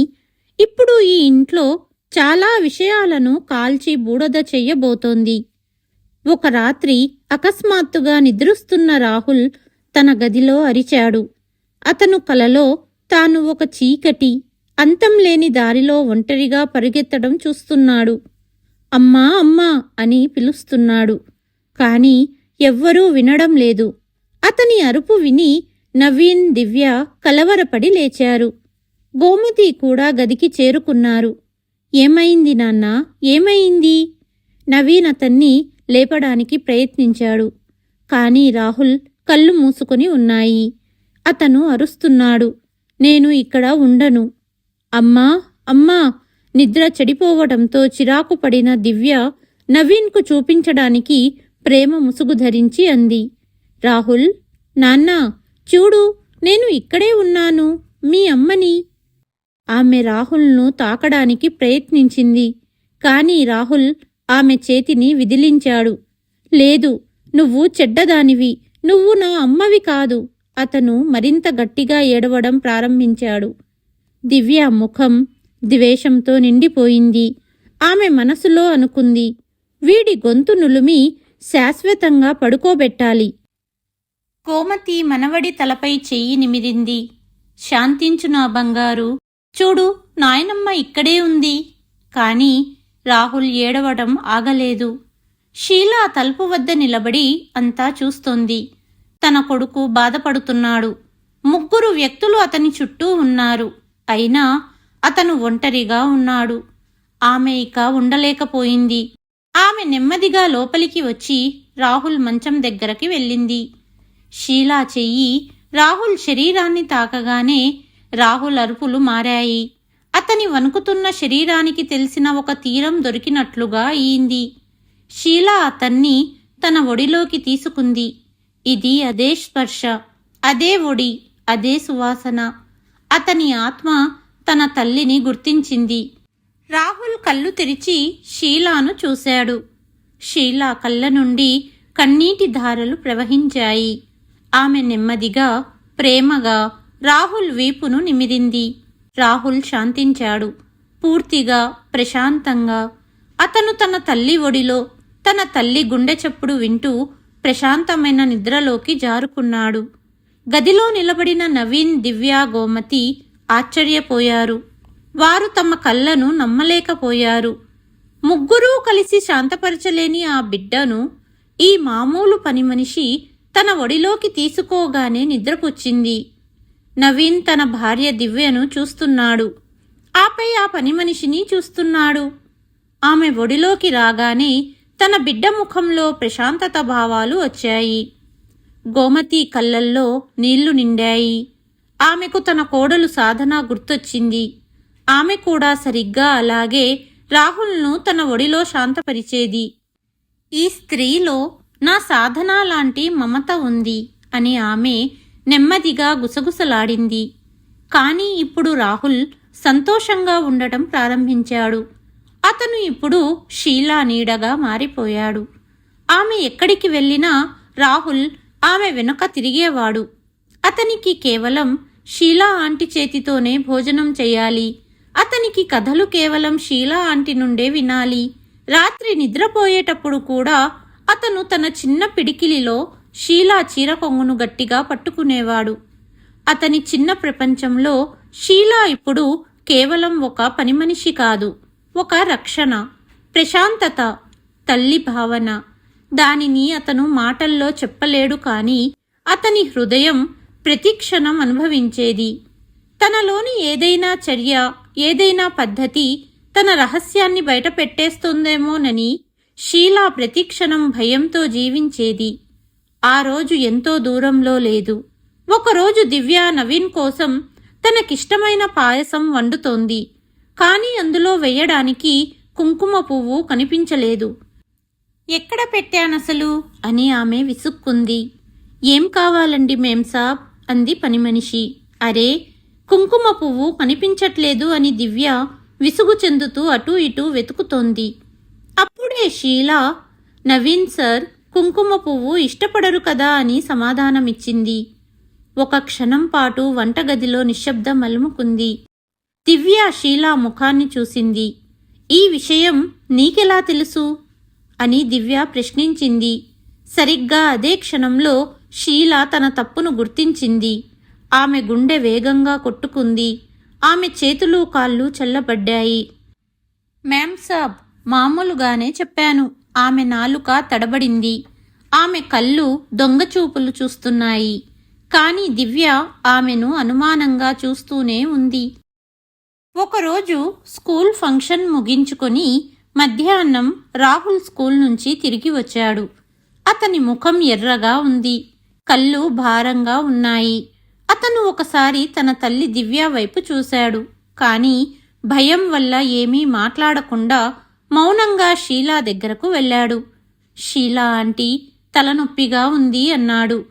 ఇప్పుడు ఈ ఇంట్లో చాలా విషయాలను కాల్చి బూడద చెయ్యబోతోంది. ఒక రాత్రి అకస్మాత్తుగా నిద్రిస్తున్న రాహుల్ తన గదిలో అరిచాడు. అతను కలలో తాను ఒక చీకటి, అంతం లేని దారిలో ఒంటరిగా పరిగెత్తడం చూస్తున్నాడు. అమ్మా అమ్మా అని పిలుస్తున్నాడు. కాని ఎవ్వరూ వినడం లేదు. అతని అరుపు విని నవీన్, దివ్య కలవరపడి లేచారు. గోమతి కూడా గదికి చేరుకున్నారు. ఏమైంది నాన్నా, ఏమైంది? నవీన్ అతన్ని లేపడానికి ప్రయత్నించాడు. కాని రాహుల్ కళ్ళు మూసుకుని ఉన్నాయి. అతను అరుస్తున్నాడు, నేను ఇక్కడ ఉండను. అమ్మా, అమ్మా! నిద్ర చెడిపోవడంతో చిరాకు పడిన దివ్య నవీన్కు చూపించడానికి ప్రేమ ముసుగు ధరించి అంది. రాహుల్, నాన్నా, చూడు, నేను ఇక్కడే ఉన్నాను, మీ అమ్మని. ఆమె రాహుల్ను తాకడానికి ప్రయత్నించింది. కాని రాహుల్ ఆమె చేతిని విదిలించాడు. లేదు, నువ్వు చెడ్డదానివి, నువ్వు నా అమ్మవి కాదు. అతను మరింత గట్టిగా ఏడవడం ప్రారంభించాడు. దివ్య ముఖం ద్వేషంతో నిండిపోయింది. ఆమె మనసులో అనుకుంది, వీడి గొంతు నులిమి శాశ్వతంగా పడుకోబెట్టాలి. గోమతి మనవడి తలపై చెయ్యి నిమిరింది. శాంతించు నా బంగారు, చూడు, నాయనమ్మ ఇక్కడే ఉంది. కాని రాహుల్ ఏడవడం ఆగలేదు. షీలా తలుపు వద్ద నిలబడి అంతా చూస్తోంది. తన కొడుకు బాధపడుతున్నాడు. 3 వ్యక్తులు అతని చుట్టూ ఉన్నారు. అయినా అతను ఒంటరిగా ఉన్నాడు. ఆమె ఇక ఉండలేకపోయింది. ఆమె నెమ్మదిగా లోపలికి వచ్చి రాహుల్ మంచం దగ్గరకి వెళ్ళింది. షీలా చెయ్యి రాహుల్ శరీరాన్ని తాకగానే రాహుల్ అరుపులు మారాయి. అతని వణుకుతున్న శరీరానికి తెలిసిన ఒక తీరం దొరికినట్లుగా అయింది. షీలా అతన్ని తన ఒడిలోకి తీసుకుంది. ఇది అదే స్పర్శ, అదే ఒడి, అదే సువాసన. అతని ఆత్మ తన తల్లిని గుర్తించింది. రాహుల్ కళ్ళు తెరిచి షీలాను చూశాడు. షీలా కళ్ళ నుండి కన్నీటి ధారలు ప్రవహించాయి. ఆమె నెమ్మదిగా, ప్రేమగా రాహుల్ వీపును నిమిరింది. రాహుల్ శాంతించాడు. పూర్తిగా, ప్రశాంతంగా. అతను తన తల్లి ఒడిలో తన తల్లి గుండె చప్పుడు వింటూ ప్రశాంతమైన నిద్రలోకి జారుకున్నాడు. గదిలో నిలబడిన నవీన్, దివ్య, గోమతి ఆశ్చర్యపోయారు. వారు తమ కళ్ళను నమ్మలేకపోయారు. 3 కలిసి శాంతపరచలేని ఆ బిడ్డను ఈ మామూలు పని మనిషి తన ఒడిలోకి తీసుకోగానే నిద్రపుచ్చింది. నవీన్ తన భార్య దివ్యను చూస్తున్నాడు. ఆపై ఆ పని మనిషిని చూస్తున్నాడు. ఆమె ఒడిలోకి రాగానే తన బిడ్డ ముఖంలో ప్రశాంతత భావాలు వచ్చాయి. గోమతి కళ్ళల్లో నీళ్లు నిండాయి. ఆమెకు తన కోడలు సాధన గుర్తొచ్చింది. ఆమె కూడా సరిగ్గా అలాగే రాహుల్ను తన ఒడిలో శాంతపరిచేది. ఈ స్త్రీలో నా సాధన లాంటి మమత ఉంది అని ఆమె నెమ్మదిగా గుసగుసలాడింది. కాని ఇప్పుడు రాహుల్ సంతోషంగా ఉండటం ప్రారంభించాడు. అతను ఇప్పుడు షీలా నీడగా మారిపోయాడు. ఆమె ఎక్కడికి వెళ్ళినా రాహుల్ ఆమె వెనుక తిరిగేవాడు. అతనికి కేవలం షీలా ఆంటీ చేతితోనే భోజనం చేయాలి. అతనికి కథలు కేవలం షీలా ఆంటీ నుండే వినాలి. రాత్రి నిద్రపోయేటప్పుడు కూడా అతను తన చిన్న పిడికిలిలో షీలా చీర కొంగును గట్టిగా పట్టుకునేవాడు. అతని చిన్న ప్రపంచంలో షీలా ఇప్పుడు కేవలం ఒక పని మనిషి కాదు, ఒక రక్షణ, ప్రశాంతత, తల్లి భావన. దానిని అతను మాటల్లో చెప్పలేడు. కాని అతని హృదయం ప్రతిక్షణం అనుభవించేది. తనలోని ఏదైనా చర్య, ఏదైనా పద్ధతి తన రహస్యాన్ని బయటపెట్టేస్తుందేమోనని షీలా ప్రతిక్షణం భయంతో జీవించేది. ఆ రోజు ఎంతో దూరంలో లేదు. ఒకరోజు దివ్య నవీన్ కోసం తనకిష్టమైన పాయసం వండుతోంది. కాని అందులో వెయ్యడానికి కుంకుమ పువ్వు కనిపించలేదు. ఎక్కడ పెట్టానసలు అని ఆమె విసుక్కుంది. ఏం కావాలండి మేంసాబ్ అంది పని మనిషి. అరే, కుంకుమ పువ్వు కనిపించట్లేదు అని దివ్య విసుగు చెందుతూ అటూ ఇటూ వెతుకుతోంది. అప్పుడే షీలా, నవీన్ సార్ కుంకుమ పువ్వు ఇష్టపడరు కదా అని సమాధానమిచ్చింది. ఒక క్షణం పాటు వంటగదిలో నిశ్శబ్దం అలుముకుంది. దివ్య షీలా ముఖాన్ని చూసింది. ఈ విషయం నీకెలా తెలుసు అని దివ్య ప్రశ్నించింది. సరిగ్గా అదే క్షణంలో షీలా తన తప్పును గుర్తించింది. ఆమె గుండె వేగంగా కొట్టుకుంది. ఆమె చేతులు కాళ్ళు చల్లబడ్డాయి. మ్యామ్ సాబ్, మామూలుగానే చెప్పాను. ఆమె నాలుక తడబడింది. ఆమె కళ్ళు దొంగచూపులు చూస్తున్నాయి. కాని దివ్య ఆమెను అనుమానంగా చూస్తూనే ఉంది. ఒకరోజు స్కూల్ ఫంక్షన్ ముగించుకొని మధ్యాహ్నం రాహుల్ స్కూల్ నుంచి తిరిగి వచ్చాడు. అతని ముఖం ఎర్రగా ఉంది, కళ్ళు భారంగా ఉన్నాయి. అతను ఒకసారి తన తల్లి దివ్య వైపు చూశాడు. కాని భయం వల్ల ఏమీ మాట్లాడకుండా మౌనంగా షీలా దగ్గరకు వెళ్ళాడు. షీలా ఆంటీ, తలనొప్పిగా ఉంది అన్నాడు.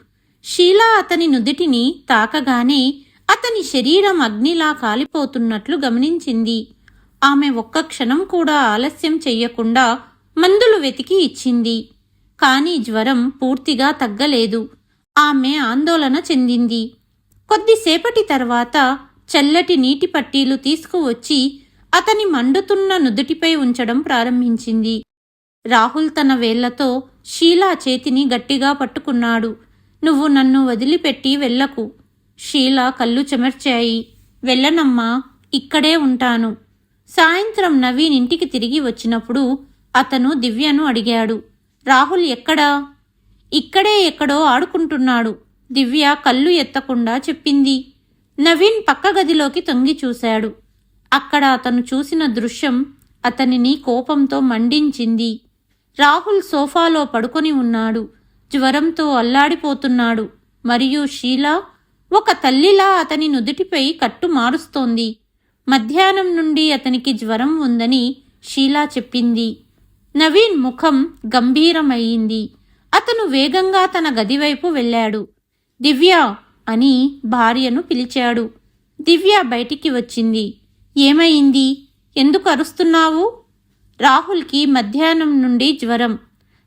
షీలా అతని నుదిటిని తాకగానే అతని శరీరం అగ్నిలా కాలిపోతున్నట్లు గమనించింది. ఆమె ఒక్క క్షణం కూడా ఆలస్యం చెయ్యకుండా మందులు వెతికి ఇచ్చింది. కాని జ్వరం పూర్తిగా తగ్గలేదు. ఆమె ఆందోళన చెందింది. కొద్దిసేపటి తర్వాత చల్లటి నీటి పట్టీలు తీసుకువచ్చి అతని మండుతున్న నుదుటిపై ఉంచడం ప్రారంభించింది. రాహుల్ తన వేళ్లతో షీలా చేతిని గట్టిగా పట్టుకున్నాడు. నువ్వు నన్ను వదిలిపెట్టి వెళ్ళకు. షీలా కళ్ళు చెమర్చాయి. వెళ్ళనమ్మా, ఇక్కడే ఉంటాను. సాయంత్రం నవీన్ ఇంటికి తిరిగి వచ్చినప్పుడు అతను దివ్యను అడిగాడు. రాహుల్ ఎక్కడా? ఇక్కడే ఎక్కడో ఆడుకుంటున్నాడు, దివ్య కళ్ళు ఎత్తకుండా చెప్పింది. నవీన్ పక్క గదిలోకి తొంగి చూశాడు. అక్కడ అతను చూసిన దృశ్యం అతనిని కోపంతో మండించింది. రాహుల్ సోఫాలో పడుకొని ఉన్నాడు. జ్వరంతో అల్లాడిపోతున్నాడు. మరియు షీలా ఒక తల్లిలా అతని నుదుటిపై కట్టు మారుస్తోంది. మధ్యాహ్నం నుండి అతనికి జ్వరం ఉందని షీలా చెప్పింది. నవీన్ ముఖం గంభీరమయ్యింది. అతను వేగంగా తన గదివైపు వెళ్ళాడు. దివ్య అని భార్యను పిలిచాడు. దివ్య బయటికి వచ్చింది. ఏమైంది? ఎందుకు అరుస్తున్నావు? రాహుల్కి మధ్యాహ్నం నుండి జ్వరం.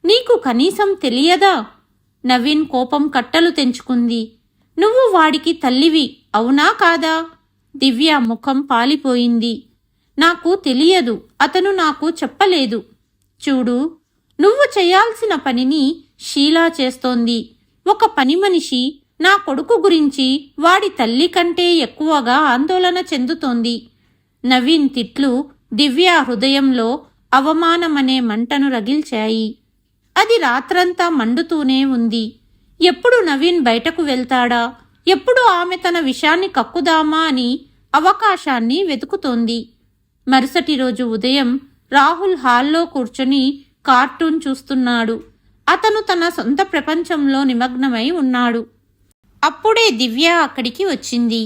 నీకు కనీసం తెలియదా? నవీన్ కోపం కట్టలు తెంచుకుంది. నువ్వు వాడికి తల్లివి, అవునా కాదా? దివ్య ముఖం పాలిపోయింది. నాకు తెలియదు, అతను నాకు చెప్పలేదు. చూడు, నువ్వు చేయాల్సిన పనిని షీలా చేస్తోంది. ఒక పని మనిషి నా కొడుకు గురించి వాడి తల్లి కంటే ఎక్కువగా ఆందోళన చెందుతోంది. నవీన్ తిట్లు దివ్య హృదయంలో అవమానమనే మంటను రగిల్చాయి. అది రాత్రంతా మండుతూనే ఉంది. ఎప్పుడు నవీన్ బయటకు వెళ్తాడా, ఎప్పుడు ఆమె తన విషాన్ని కక్కుదామా అని అవకాశాన్ని వెతుకుతోంది. మరుసటి రోజు ఉదయం రాహుల్ హాల్లో కూర్చొని కార్టూన్ చూస్తున్నాడు. అతను తన సొంత ప్రపంచంలో నిమగ్నమై ఉన్నాడు. అప్పుడే దివ్య అక్కడికి వచ్చింది.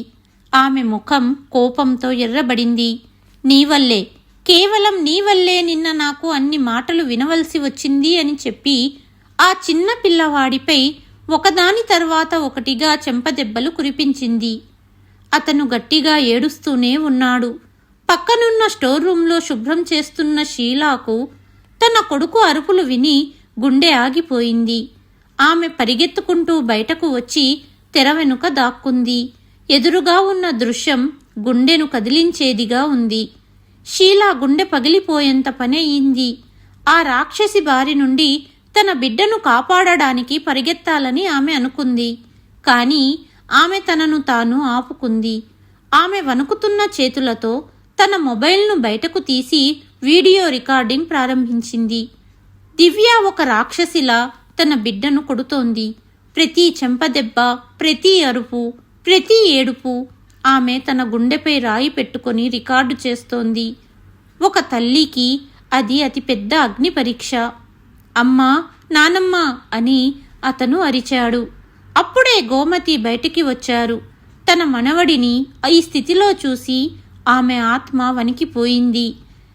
ఆమె ముఖం కోపంతో ఎర్రబడింది. నీవల్లే, కేవలం నీవల్లే నిన్న నాకు అన్ని మాటలు వినవలసి వచ్చింది అని చెప్పి ఆ చిన్న పిల్లవాడిపై ఒకదాని తర్వాత ఒకటిగా చెంపదెబ్బలు కురిపించింది. అతను గట్టిగా ఏడుస్తూనే ఉన్నాడు. పక్కనున్న స్టోర్ రూంలో శుభ్రం చేస్తున్న షీలాకు తన కొడుకు అరుపులు విని గుండె ఆగిపోయింది. ఆమె పరిగెత్తుకుంటూ బయటకు వచ్చి తెర వెనుక దాక్కుంది. ఎదురుగా ఉన్న దృశ్యం గుండెను కదిలించేదిగా ఉంది. షీలా గుండె పగిలిపోయేంత పని అయింది. ఆ రాక్షసి బారి నుండి తన బిడ్డను కాపాడడానికి పరిగెత్తాలని ఆమె అనుకుంది. కానీ ఆమె తనను తాను ఆపుకుంది. ఆమె వణుకుతున్న చేతులతో తన మొబైల్ను బయటకు తీసి వీడియో రికార్డింగ్ ప్రారంభించింది. దివ్య ఒక రాక్షసిలా తన బిడ్డను కొడుతోంది. ప్రతి చెంపదెబ్బ, ప్రతి అరుపు, ప్రతి ఏడుపు ఆమె తన గుండెపై రాయి పెట్టుకొని రికార్డు చేస్తోంది. ఒక తల్లికి అది అతి పెద్ద అగ్ని పరీక్ష. అమ్మా, నానమ్మ అని అతను అరిచాడు. అప్పుడే గోమతి బయటికి వచ్చారు. తన మనవడిని ఈ స్థితిలో చూసి ఆమె ఆత్మ వణికిపోయింది.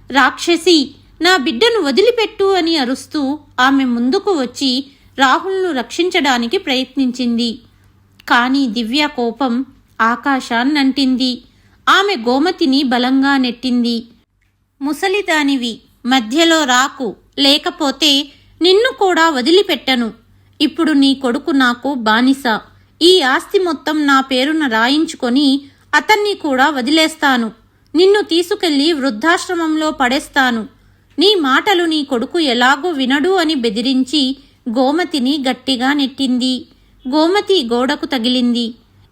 రాక్షసి, నా బిడ్డను వదిలిపెట్టు అని అరుస్తూ ఆమె ముందుకు వచ్చి రాహుల్ను రక్షించడానికి ప్రయత్నించింది. కానీ దివ్య కోపం ఆకాశాన్నంటింది. ఆమె గోమతిని బలంగా నెట్టింది. ముసలిదానివి, మధ్యలో రాకు, లేకపోతే నిన్ను కూడా వదిలిపెట్టను. ఇప్పుడు నీ కొడుకు నాకు బానిస. ఈ ఆస్తి మొత్తం నా పేరున రాయించుకొని అతన్ని కూడా వదిలేస్తాను. నిన్ను తీసుకెళ్లి వృద్ధాశ్రమంలో పడేస్తాను. నీ మాటలు నీ కొడుకు ఎలాగూ వినడు అని బెదిరించి గోమతిని గట్టిగా నెట్టింది. గోమతి గోడకు తగిలింది.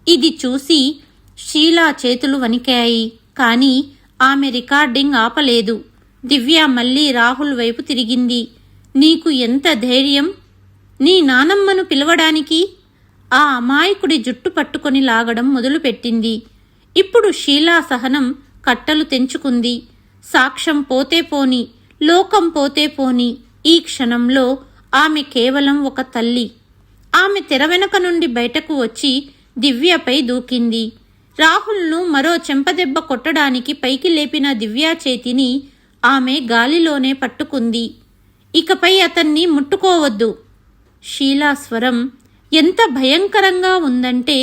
ఇది చూసి షీలా చేతులు వణికాయి. కానీ ఆమె రికార్డింగ్ ఆపలేదు. దివ్య మళ్ళీ రాహుల్ వైపు తిరిగింది. నీకు ఎంత ధైర్యం? నీ నానమ్మను పిలవడానికి? ఆ అమాయకుడి జుట్టు పట్టుకొని లాగడం మొదలుపెట్టింది. ఇప్పుడు షీలా సహనం కట్టలు తెంచుకుంది. సాక్ష్యం పోతే పోని, లోకం పోతే పోని, ఈ క్షణంలో ఆమె కేవలం ఒక తల్లి. ఆమె తెర వెనుక నుండి బయటకు వచ్చి దివ్యపై దూకింది. రాహుల్ను మరో చెంపదెబ్బ కొట్టడానికి పైకి లేపిన దివ్య చేతిని ఆమె గాలిలోనే పట్టుకుంది. ఇకపై అతన్ని ముట్టుకోవద్దు. షీలా స్వరం ఎంత భయంకరంగా ఉందంటే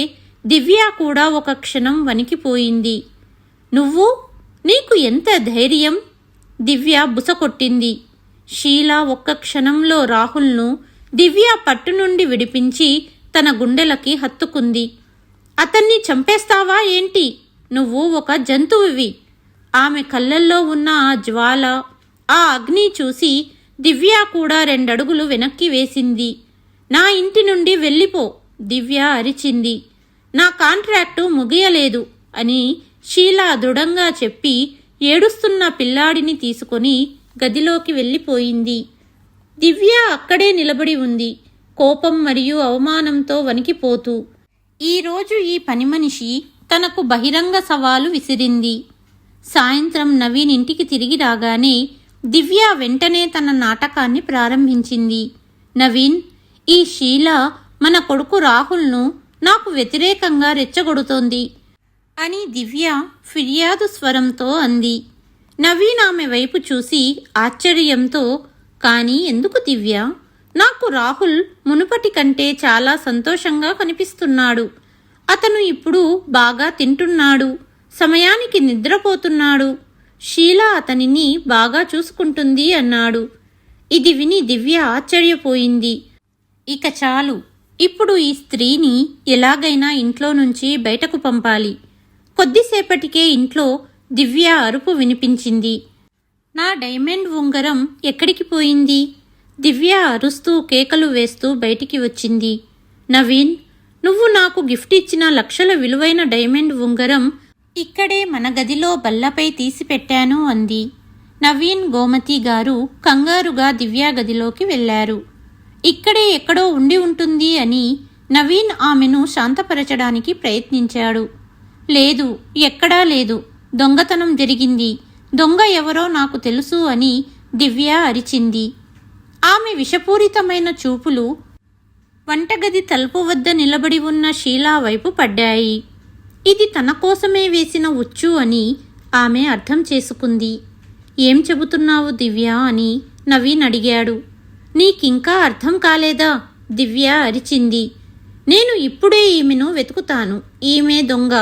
దివ్య కూడా ఒక క్షణం వణికిపోయింది. నువ్వు? నీకు ఎంత ధైర్యం? దివ్య బుసకొట్టింది. షీలా ఒక్క క్షణంలో రాహుల్ను దివ్య పట్టు నుండి విడిపించి తన గుండెలకి హత్తుకుంది. అతన్ని చంపేస్తావా ఏంటి? నువ్వు ఒక జంతువువి. ఆమె కళ్ళల్లో ఉన్న ఆ జ్వాల, ఆ అగ్ని చూసి దివ్య కూడా 2 అడుగులు వెనక్కి వేసింది. నా ఇంటి నుండి వెళ్ళిపో, దివ్య అరిచింది. నా కాంట్రాక్టు ముగియలేదు అని షీలా దృఢంగా చెప్పి ఏడుస్తున్న పిల్లాడిని తీసుకొని గదిలోకి వెళ్ళిపోయింది. దివ్య అక్కడే నిలబడి ఉంది, కోపం మరియు అవమానంతో వణికిపోతూ. ఈరోజు ఈ పనిమనిషి తనకు బహిరంగ సవాలు విసిరింది. సాయంత్రం నవీన్ ఇంటికి తిరిగి రాగానే దివ్య వెంటనే తన నాటకాన్ని ప్రారంభించింది. నవీన్, ఈ షీలా మన కొడుకు రాహుల్ను నాకు వ్యతిరేకంగా రెచ్చగొడుతోంది అని దివ్య ఫిర్యాదు స్వరంతో అంది. నవీన్ ఆమె వైపు చూసి ఆశ్చర్యంతో, కానీ ఎందుకు దివ్య? నాకు రాహుల్ మునుపటి కంటే చాలా సంతోషంగా కనిపిస్తున్నాడు. అతను ఇప్పుడు బాగా తింటున్నాడు, సమయానికి నిద్రపోతున్నాడు. షీలా అతనిని బాగా చూసుకుంటుంది అన్నాడు. ఇది విని దివ్య ఆశ్చర్యపోయింది. ఇక చాలు, ఇప్పుడు ఈ స్త్రీని ఎలాగైనా ఇంట్లో నుంచి బయటకు పంపాలి. కొద్దిసేపటికే ఇంట్లో దివ్య అరుపు వినిపించింది. నా డైమండ్ ఉంగరం ఎక్కడికి పోయింది? దివ్య అరుస్తూ కేకలు వేస్తూ బయటికి వచ్చింది. నవీన్, నువ్వు నాకు గిఫ్ట్ ఇచ్చిన లక్షల విలువైన డైమండ్ ఉంగరం ఇక్కడే మన గదిలో బల్లపై తీసిపెట్టాను అంది. నవీన్, గోమతి గారు కంగారుగా దివ్య గదిలోకి వెళ్లారు. ఇక్కడే ఎక్కడో ఉండి ఉంటుంది అని నవీన్ ఆమెను శాంతపరచడానికి ప్రయత్నించాడు. లేదు, ఎక్కడా లేదు, దొంగతనం జరిగింది, దొంగ ఎవరో నాకు తెలుసు అని దివ్య అరిచింది. ఆమె విషపూరితమైన చూపులు వంటగది తలుపు వద్ద నిలబడి ఉన్న షీలా వైపు పడ్డాయి. ఇది తన కోసమే వేసిన ఉచ్చు అని ఆమె అర్థం చేసుకుంది. ఏం చెబుతున్నావు దివ్య అని నవీన్ అడిగాడు. నీకింకా అర్థం కాలేదా? దివ్య అరిచింది. నేను ఇప్పుడే ఈమెను వెతుకుతాను, ఈమె దొంగ.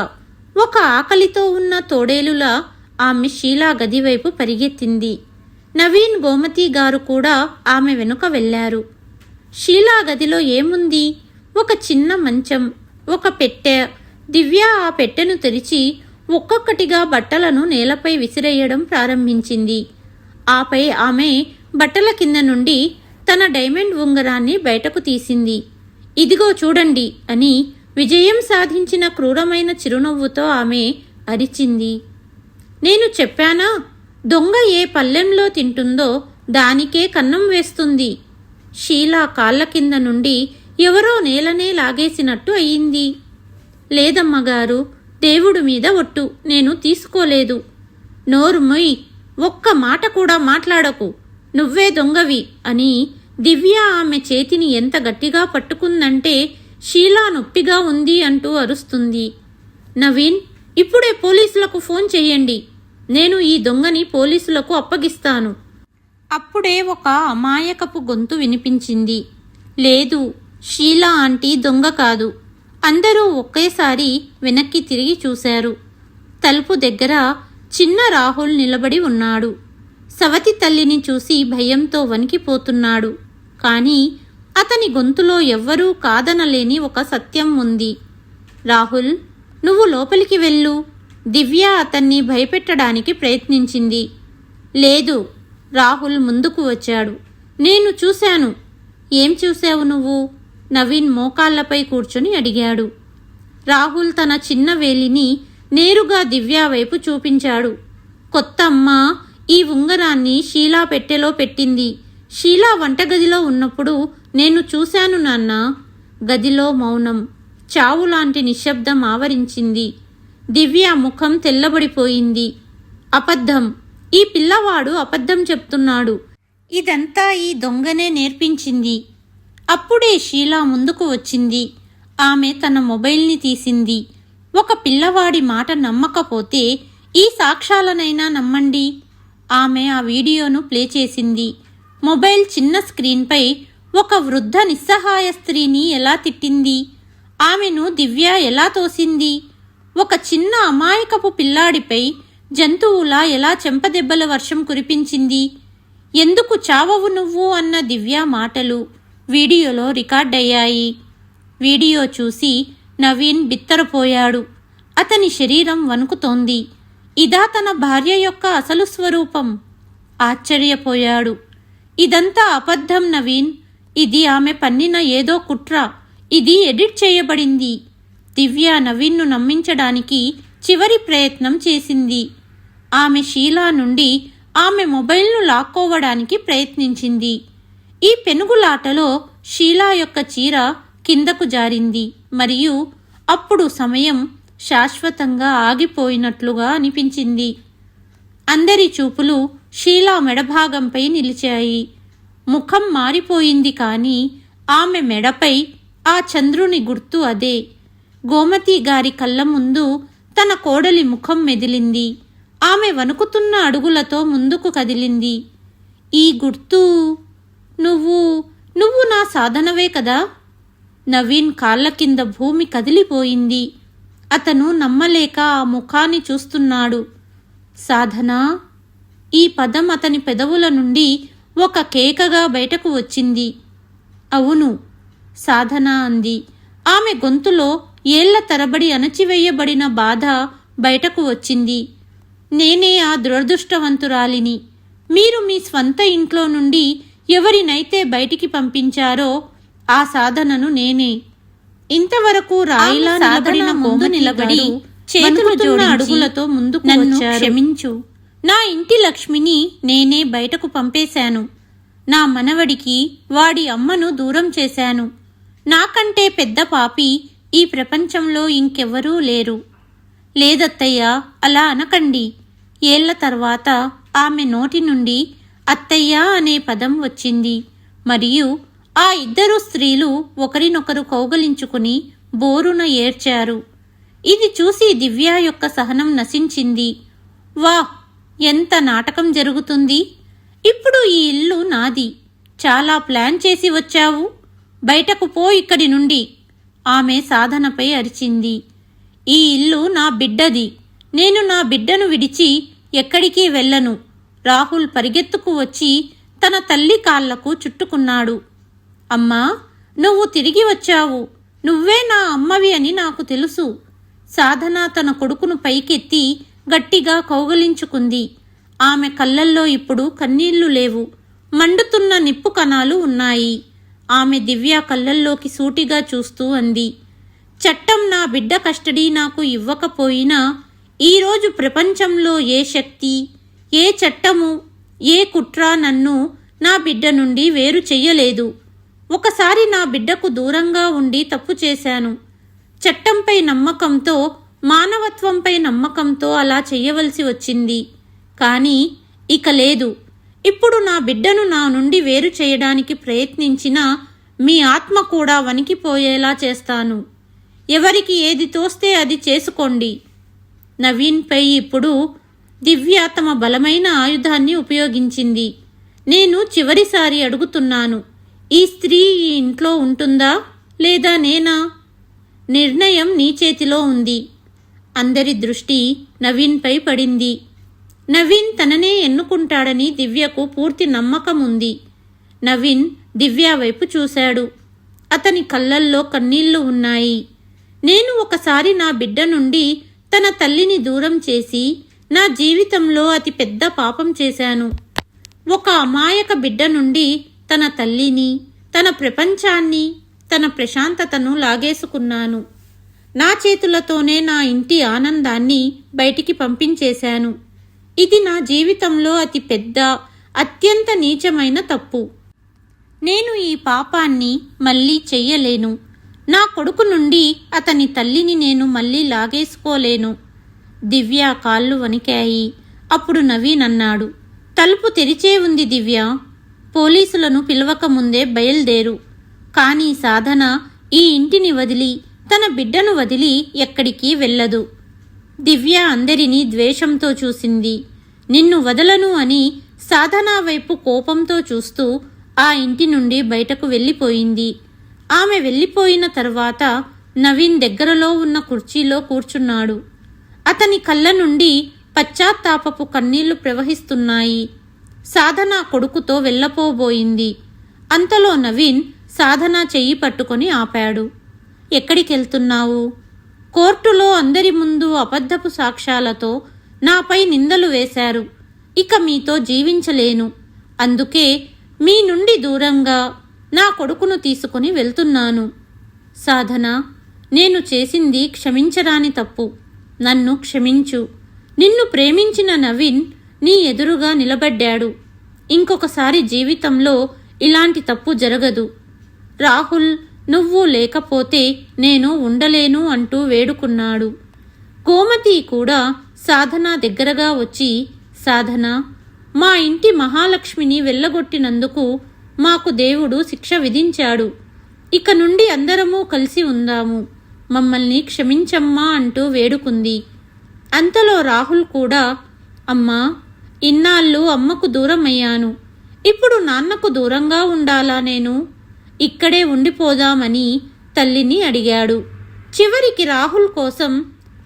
ఒక ఆకలితో ఉన్న తోడేలులా ఆమె షీలా గదివైపు పరిగెత్తింది. నవీన్, గోమతి గారు కూడా ఆమె వెనుక వెళ్లారు. షీలా గదిలో ఏముంది? ఒక చిన్న మంచం, ఒక పెట్టె. దివ్య ఆ పెట్టెను తెరిచి ఒక్కొక్కటిగా బట్టలను నేలపై విసిరేయడం ప్రారంభించింది. ఆపై ఆమె బట్టల కింద నుండి తన డైమండ్ ఉంగరాన్ని బయటకు తీసింది. ఇదిగో చూడండి అని విజయం సాధించిన క్రూరమైన చిరునవ్వుతో ఆమె అరిచింది. నేను చెప్పానా, దొంగ ఏ పల్లెంలో తింటుందో దానికే కన్నం వేస్తుంది. షీలా కాళ్ల కింద నుండి ఎవరో నేలనే లాగేసినట్టు అయ్యింది. లేదమ్మగారు, దేవుడు మీద ఒట్టు, నేను తీసుకోలేదు. నోరు మొయ్, ఒక్క మాట కూడా మాట్లాడకు, నువ్వే దొంగవి అని దివ్య ఆమె చేతిని ఎంత గట్టిగా పట్టుకుందంటే షీలా నొప్పిగా ఉంది అంటూ అరుస్తుంది. నవీన్, ఇప్పుడే పోలీసులకు ఫోన్ చెయ్యండి, నేను ఈ దొంగని పోలీసులకు అప్పగిస్తాను. అప్పుడే ఒక అమాయకపు గొంతు వినిపించింది. లేదు, షీలా ఆంటీ దొంగ కాదు. అందరూ ఒకేసారి వెనక్కి తిరిగి చూశారు. తలుపు దగ్గర చిన్న రాహుల్ నిలబడి ఉన్నాడు. సవతి తల్లిని చూసి భయంతో వణికిపోతున్నాడు. కానీ అతని గొంతులో ఎవ్వరూ కాదనలేని ఒక సత్యం ఉంది. రాహుల్, నువ్వు లోపలికి వెళ్ళు. దివ్య అతన్ని భయపెట్టడానికి ప్రయత్నించింది. లేదు, రాహుల్ ముందుకు వచ్చాడు. నేను చూశాను. ఏం చూశావు నువ్వు? నవీన్ మోకాళ్లపై కూర్చుని అడిగాడు. రాహుల్ తన చిన్న వేలిని నేరుగా దివ్య వైపు చూపించాడు. కొత్తమ్మ ఈ ఉంగరాన్ని షీలా పెట్టెలో పెట్టింది. షీలా వంటగదిలో ఉన్నప్పుడు నేను చూశాను నాన్న. గదిలో మౌనం, చావులాంటి నిశ్శబ్దం ఆవరించింది. దివ్య ముఖం తెల్లబడిపోయింది. అబద్ధం, ఈ పిల్లవాడు అబద్ధం చెప్తున్నాడు. ఇదంతా ఈ దొంగనే నేర్పించింది. అప్పుడే షీలా ముందుకు వచ్చింది. ఆమె తన మొబైల్ని తీసింది. ఒక పిల్లవాడి మాట నమ్మకపోతే ఈ సాక్ష్యాలనైనా నమ్మండి. ఆమె ఆ వీడియోను ప్లే చేసింది. మొబైల్ చిన్న స్క్రీన్పై ఒక వృద్ధ నిస్సహాయ స్త్రీని ఎలా తిట్టింది, ఆమెను దివ్య ఎలా తోసింది, ఒక చిన్న అమాయకపు పిల్లాడిపై జంతువులా ఎలా చెంపదెబ్బల వర్షం కురిపించింది. ఎందుకు చావవు నువ్వు అన్న దివ్య మాటలు వీడియోలో రికార్డయ్యాయి. వీడియో చూసి నవీన్ బిత్తరపోయాడు. అతని శరీరం వణుకుతోంది. ఇదా తన భార్య యొక్క అసలు స్వరూపం? ఆశ్చర్యపోయాడు. ఇదంతా అబద్ధం నవీన్. ఇది ఆమె పన్నిన ఏదో కుట్ర. ఇది ఎడిట్ చేయబడింది. దివ్య నవీన్ను నమ్మించడానికి చివరి ప్రయత్నం చేసింది. ఆమె షీలా నుండి ఆమె మొబైల్ను లాక్కోవడానికి ప్రయత్నించింది. ఈ పెనుగులాటలో షీలా యొక్క చీర కిందకు జారింది మరియు అప్పుడు సమయం శాశ్వతంగా ఆగిపోయినట్లుగా అనిపించింది. అందరి చూపులు షీలా మెడభాగంపై నిలిచాయి. ముఖం మారిపోయింది, కానీ ఆమె మెడపై ఆ చంద్రుని గుర్తు అదే. గోమతి గారి కళ్ళ ముందు తన కోడలి ముఖం మెదిలింది. ఆమె వణుకుతున్న అడుగులతో ముందుకు కదిలింది. ఈ గుర్తు నువ్వు నా సాధనవే కదా? నవీన్ కాళ్ళ కింద భూమి కదిలిపోయింది. అతను నమ్మలేక ఆ ముఖాన్ని చూస్తున్నాడు. సాధనా? ఈ పదం అతని పెదవుల నుండి ఒక కేకగా బయటకు వచ్చింది. అవును, సాధన అంది. ఆమె గొంతులో ఏళ్ల తరబడి అణచివేయబడిన బాధ బయటకు వచ్చింది. నేనే ఆ దురదృష్టవంతురాలిని. మీరు మీ స్వంత ఇంట్లో నుండి ఎవరినైతే బయటికి పంపించారో ఆ సాధనను నేనే. ఇంతవరకు రాయిలా నిలబడిన ముందు నిలబడి చేతులు జోడించి అడుగులతో ముందుకు వచ్చారు. క్షమించు, నా ఇంటి లక్ష్మిని నేనే బయటకు పంపేశాను. నా మనవడికి వాడి అమ్మను దూరం చేశాను. నాకంటే పెద్ద పాపి ఈ ప్రపంచంలో ఇంకెవరూ లేరు. లేదత్తయ్యా, అలా అనకండి. ఏళ్ల తర్వాత ఆమె నోటి నుండి అత్తయ్య అనే పదం వచ్చింది. మరియు ఆ ఇద్దరు స్త్రీలు ఒకరినొకరు కౌగలించుకుని బోరున ఏడ్చారు. ఇది చూసి దివ్య యొక్క సహనం నశించింది. వాహ్, ఎంత నాటకం జరుగుతుంది! ఇప్పుడు ఈ ఇల్లు నాది. చాలా ప్లాన్ చేసి వచ్చావు. బయటకు పో ఇక్కడి నుండి. ఆమె సాధనపై అరిచింది. ఈ ఇల్లు నా బిడ్డది. నేను నా బిడ్డను విడిచి ఎక్కడికి వెళ్ళను. రాహుల్ పరిగెత్తుకు వచ్చి తన తల్లి కాళ్లకు చుట్టుకున్నాడు. అమ్మా, నువ్వు తిరిగి వచ్చావు. నువ్వే నా అమ్మవి అని నాకు తెలుసు. సాధన తన కొడుకును పైకెత్తి గట్టిగా కౌగలించుకుంది. ఆమె కళ్ళల్లో ఇప్పుడు కన్నీళ్లు లేవు, మండుతున్న నిప్పు కణాలు ఉన్నాయి. ఆమె దివ్య కళ్ళల్లోకి సూటిగా చూస్తూ అంది, చట్టం నా బిడ్డ కస్టడీ నాకు ఇవ్వకపోయినా ఈరోజు ప్రపంచంలో ఏ శక్తి, ఏ చట్టము, ఏ కుట్ర నన్ను నా బిడ్డ నుండి వేరు చెయ్యలేదు. ఒకసారి నా బిడ్డకు దూరంగా ఉండి తప్పు చేశాను. చట్టంపై నమ్మకంతో, మానవత్వంపై నమ్మకంతో అలా చెయ్యవలసి వచ్చింది. కానీ ఇక లేదు. ఇప్పుడు నా బిడ్డను నా నుండి వేరు చేయడానికి ప్రయత్నించినా మీ ఆత్మ కూడా వణికిపోయేలా చేస్తాను. ఎవరికి ఏది తోస్తే అది చేసుకోండి. నవీన్పై ఇప్పుడు దివ్య తమ బలమైన ఆయుధాన్ని ఉపయోగించింది. నేను చివరిసారి అడుగుతున్నాను, ఈ స్త్రీ ఈ ఇంట్లో ఉంటుందా లేదా నేనా? నిర్ణయం నీ చేతిలో ఉంది. అందరి దృష్టి నవీన్పై పడింది. నవీన్ తననే ఎన్నుకుంటాడని దివ్యకు పూర్తి నమ్మకం ఉంది. నవీన్ దివ్య వైపు చూశాడు. అతని కళ్ళల్లో కన్నీళ్లు ఉన్నాయి. నేను ఒకసారి నా బిడ్డ నుండి తన తల్లిని దూరం చేసి నా జీవితంలో అతి పెద్ద పాపం చేశాను. ఒక అమాయక బిడ్డ నుండి తన తల్లిని, తన ప్రపంచాన్ని, తన ప్రశాంతతను లాగేసుకున్నాను. నా చేతులతోనే నా ఇంటి ఆనందాన్ని బయటికి పంపించేశాను. ఇది నా జీవితంలో అతి పెద్ద, అత్యంత నీచమైన తప్పు. నేను ఈ పాపాన్ని మళ్ళీ చెయ్యలేను. నా కొడుకు నుండి అతని తల్లిని నేను మళ్ళీ లాగేసుకోలేను. దివ్య కాళ్ళు వణికాయి. అప్పుడు నవీన్ అన్నాడు, తలుపు తెరిచే ఉంది దివ్య. పోలీసులను పిలవకముందే బయలుదేరు. కానీ సాధన ఈ ఇంటిని వదిలి, తన బిడ్డను వదిలి ఎక్కడికి వెళ్ళదు. దివ్య అందరినీ ద్వేషంతో చూసింది. నిన్ను వదలను అని సాధన వైపు కోపంతో చూస్తూ ఆ ఇంటి నుండి బయటకు వెళ్ళిపోయింది. ఆమె వెళ్ళిపోయిన తర్వాత నవీన్ దగ్గరలో ఉన్న కుర్చీలో కూర్చున్నాడు. అతని కళ్ళ నుండి పశ్చాత్తాపపు కన్నీళ్లు ప్రవహిస్తున్నాయి. సాధన కొడుకుతో వెళ్ళపోబోయింది. అంతలో నవీన్ సాధన చెయ్యి పట్టుకొని ఆపాడు. ఎక్కడికెళ్తున్నావు? కోర్టులో అందరి ముందు అబద్ధపు సాక్ష్యాలతో నాపై నిందలు వేశారు. ఇక మీతో జీవించలేను. అందుకే మీ నుండి దూరంగా నా కొడుకును తీసుకుని వెళ్తున్నాను. సాధన, నేను చేసింది క్షమించరాని తప్పు. నన్ను క్షమించు. నిన్ను ప్రేమించిన నవీన్ నీ ఎదురుగా నిలబడ్డాడు. ఇంకొకసారి జీవితంలో ఇలాంటి తప్పు జరగదు. రాహుల్, నువ్వు లేకపోతే నేను ఉండలేను అంటూ వేడుకున్నాడు. గోమతి కూడా సాధన దగ్గరగా వచ్చి, సాధన, మా ఇంటి మహాలక్ష్మిని వెళ్ళగొట్టినందుకు మాకు దేవుడు శిక్ష విధించాడు. ఇక నుండి అందరమూ కలిసి ఉందాము. మమ్మల్ని క్షమించమ్మా అంటూ వేడుకుంది. అంతలో రాహుల్ కూడా, అమ్మా, ఇన్నాళ్ళు అమ్మకు దూరమయ్యాను. ఇప్పుడు నాన్నకు దూరంగా ఉండాలా నేను? ఇక్కడే ఉండిపోదామని తల్లిని అడిగాడు. చివరికి రాహుల్ కోసం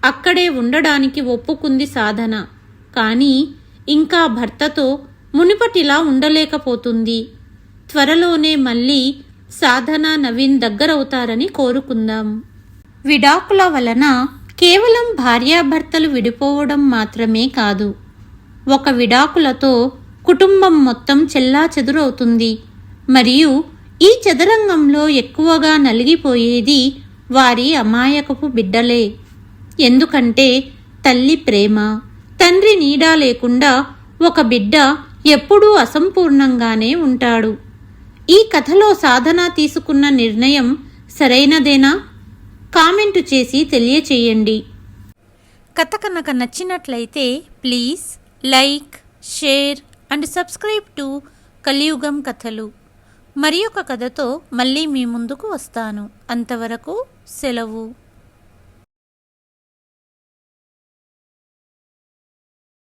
అక్కడే ఉండడానికి ఒప్పుకుంది సాధన. కానీ ఇంకా భర్తతో మునిపటిలా ఉండలేకపోతుంది. త్వరలోనే మళ్ళీ సాధన నవీన్ దగ్గరవుతారని కోరుకుందాం. విడాకుల వలన కేవలం భార్యాభర్తలు విడిపోవడం మాత్రమే కాదు, ఒక విడాకులతో కుటుంబం మొత్తం చెల్లాచెదురవుతుంది. మరియు ఈ చదరంగంలో ఎక్కువగా నలిగిపోయేది వారి అమాయకపు బిడ్డలే. ఎందుకంటే తల్లి ప్రేమ, తండ్రి నీడ లేకుండా ఒక బిడ్డ ఎప్పుడూ అసంపూర్ణంగానే ఉంటాడు. ఈ కథలో సాధన తీసుకున్న నిర్ణయం సరైనదేనా? కామెంటు చేసి తెలియచేయండి. కథ కనుక నచ్చినట్లయితే please like, share and subscribe to కలియుగం కథలు. మరి ఒక కథతో మళ్ళీ మీ ముందుకు వస్తాను. అంతవరకు సెలవు.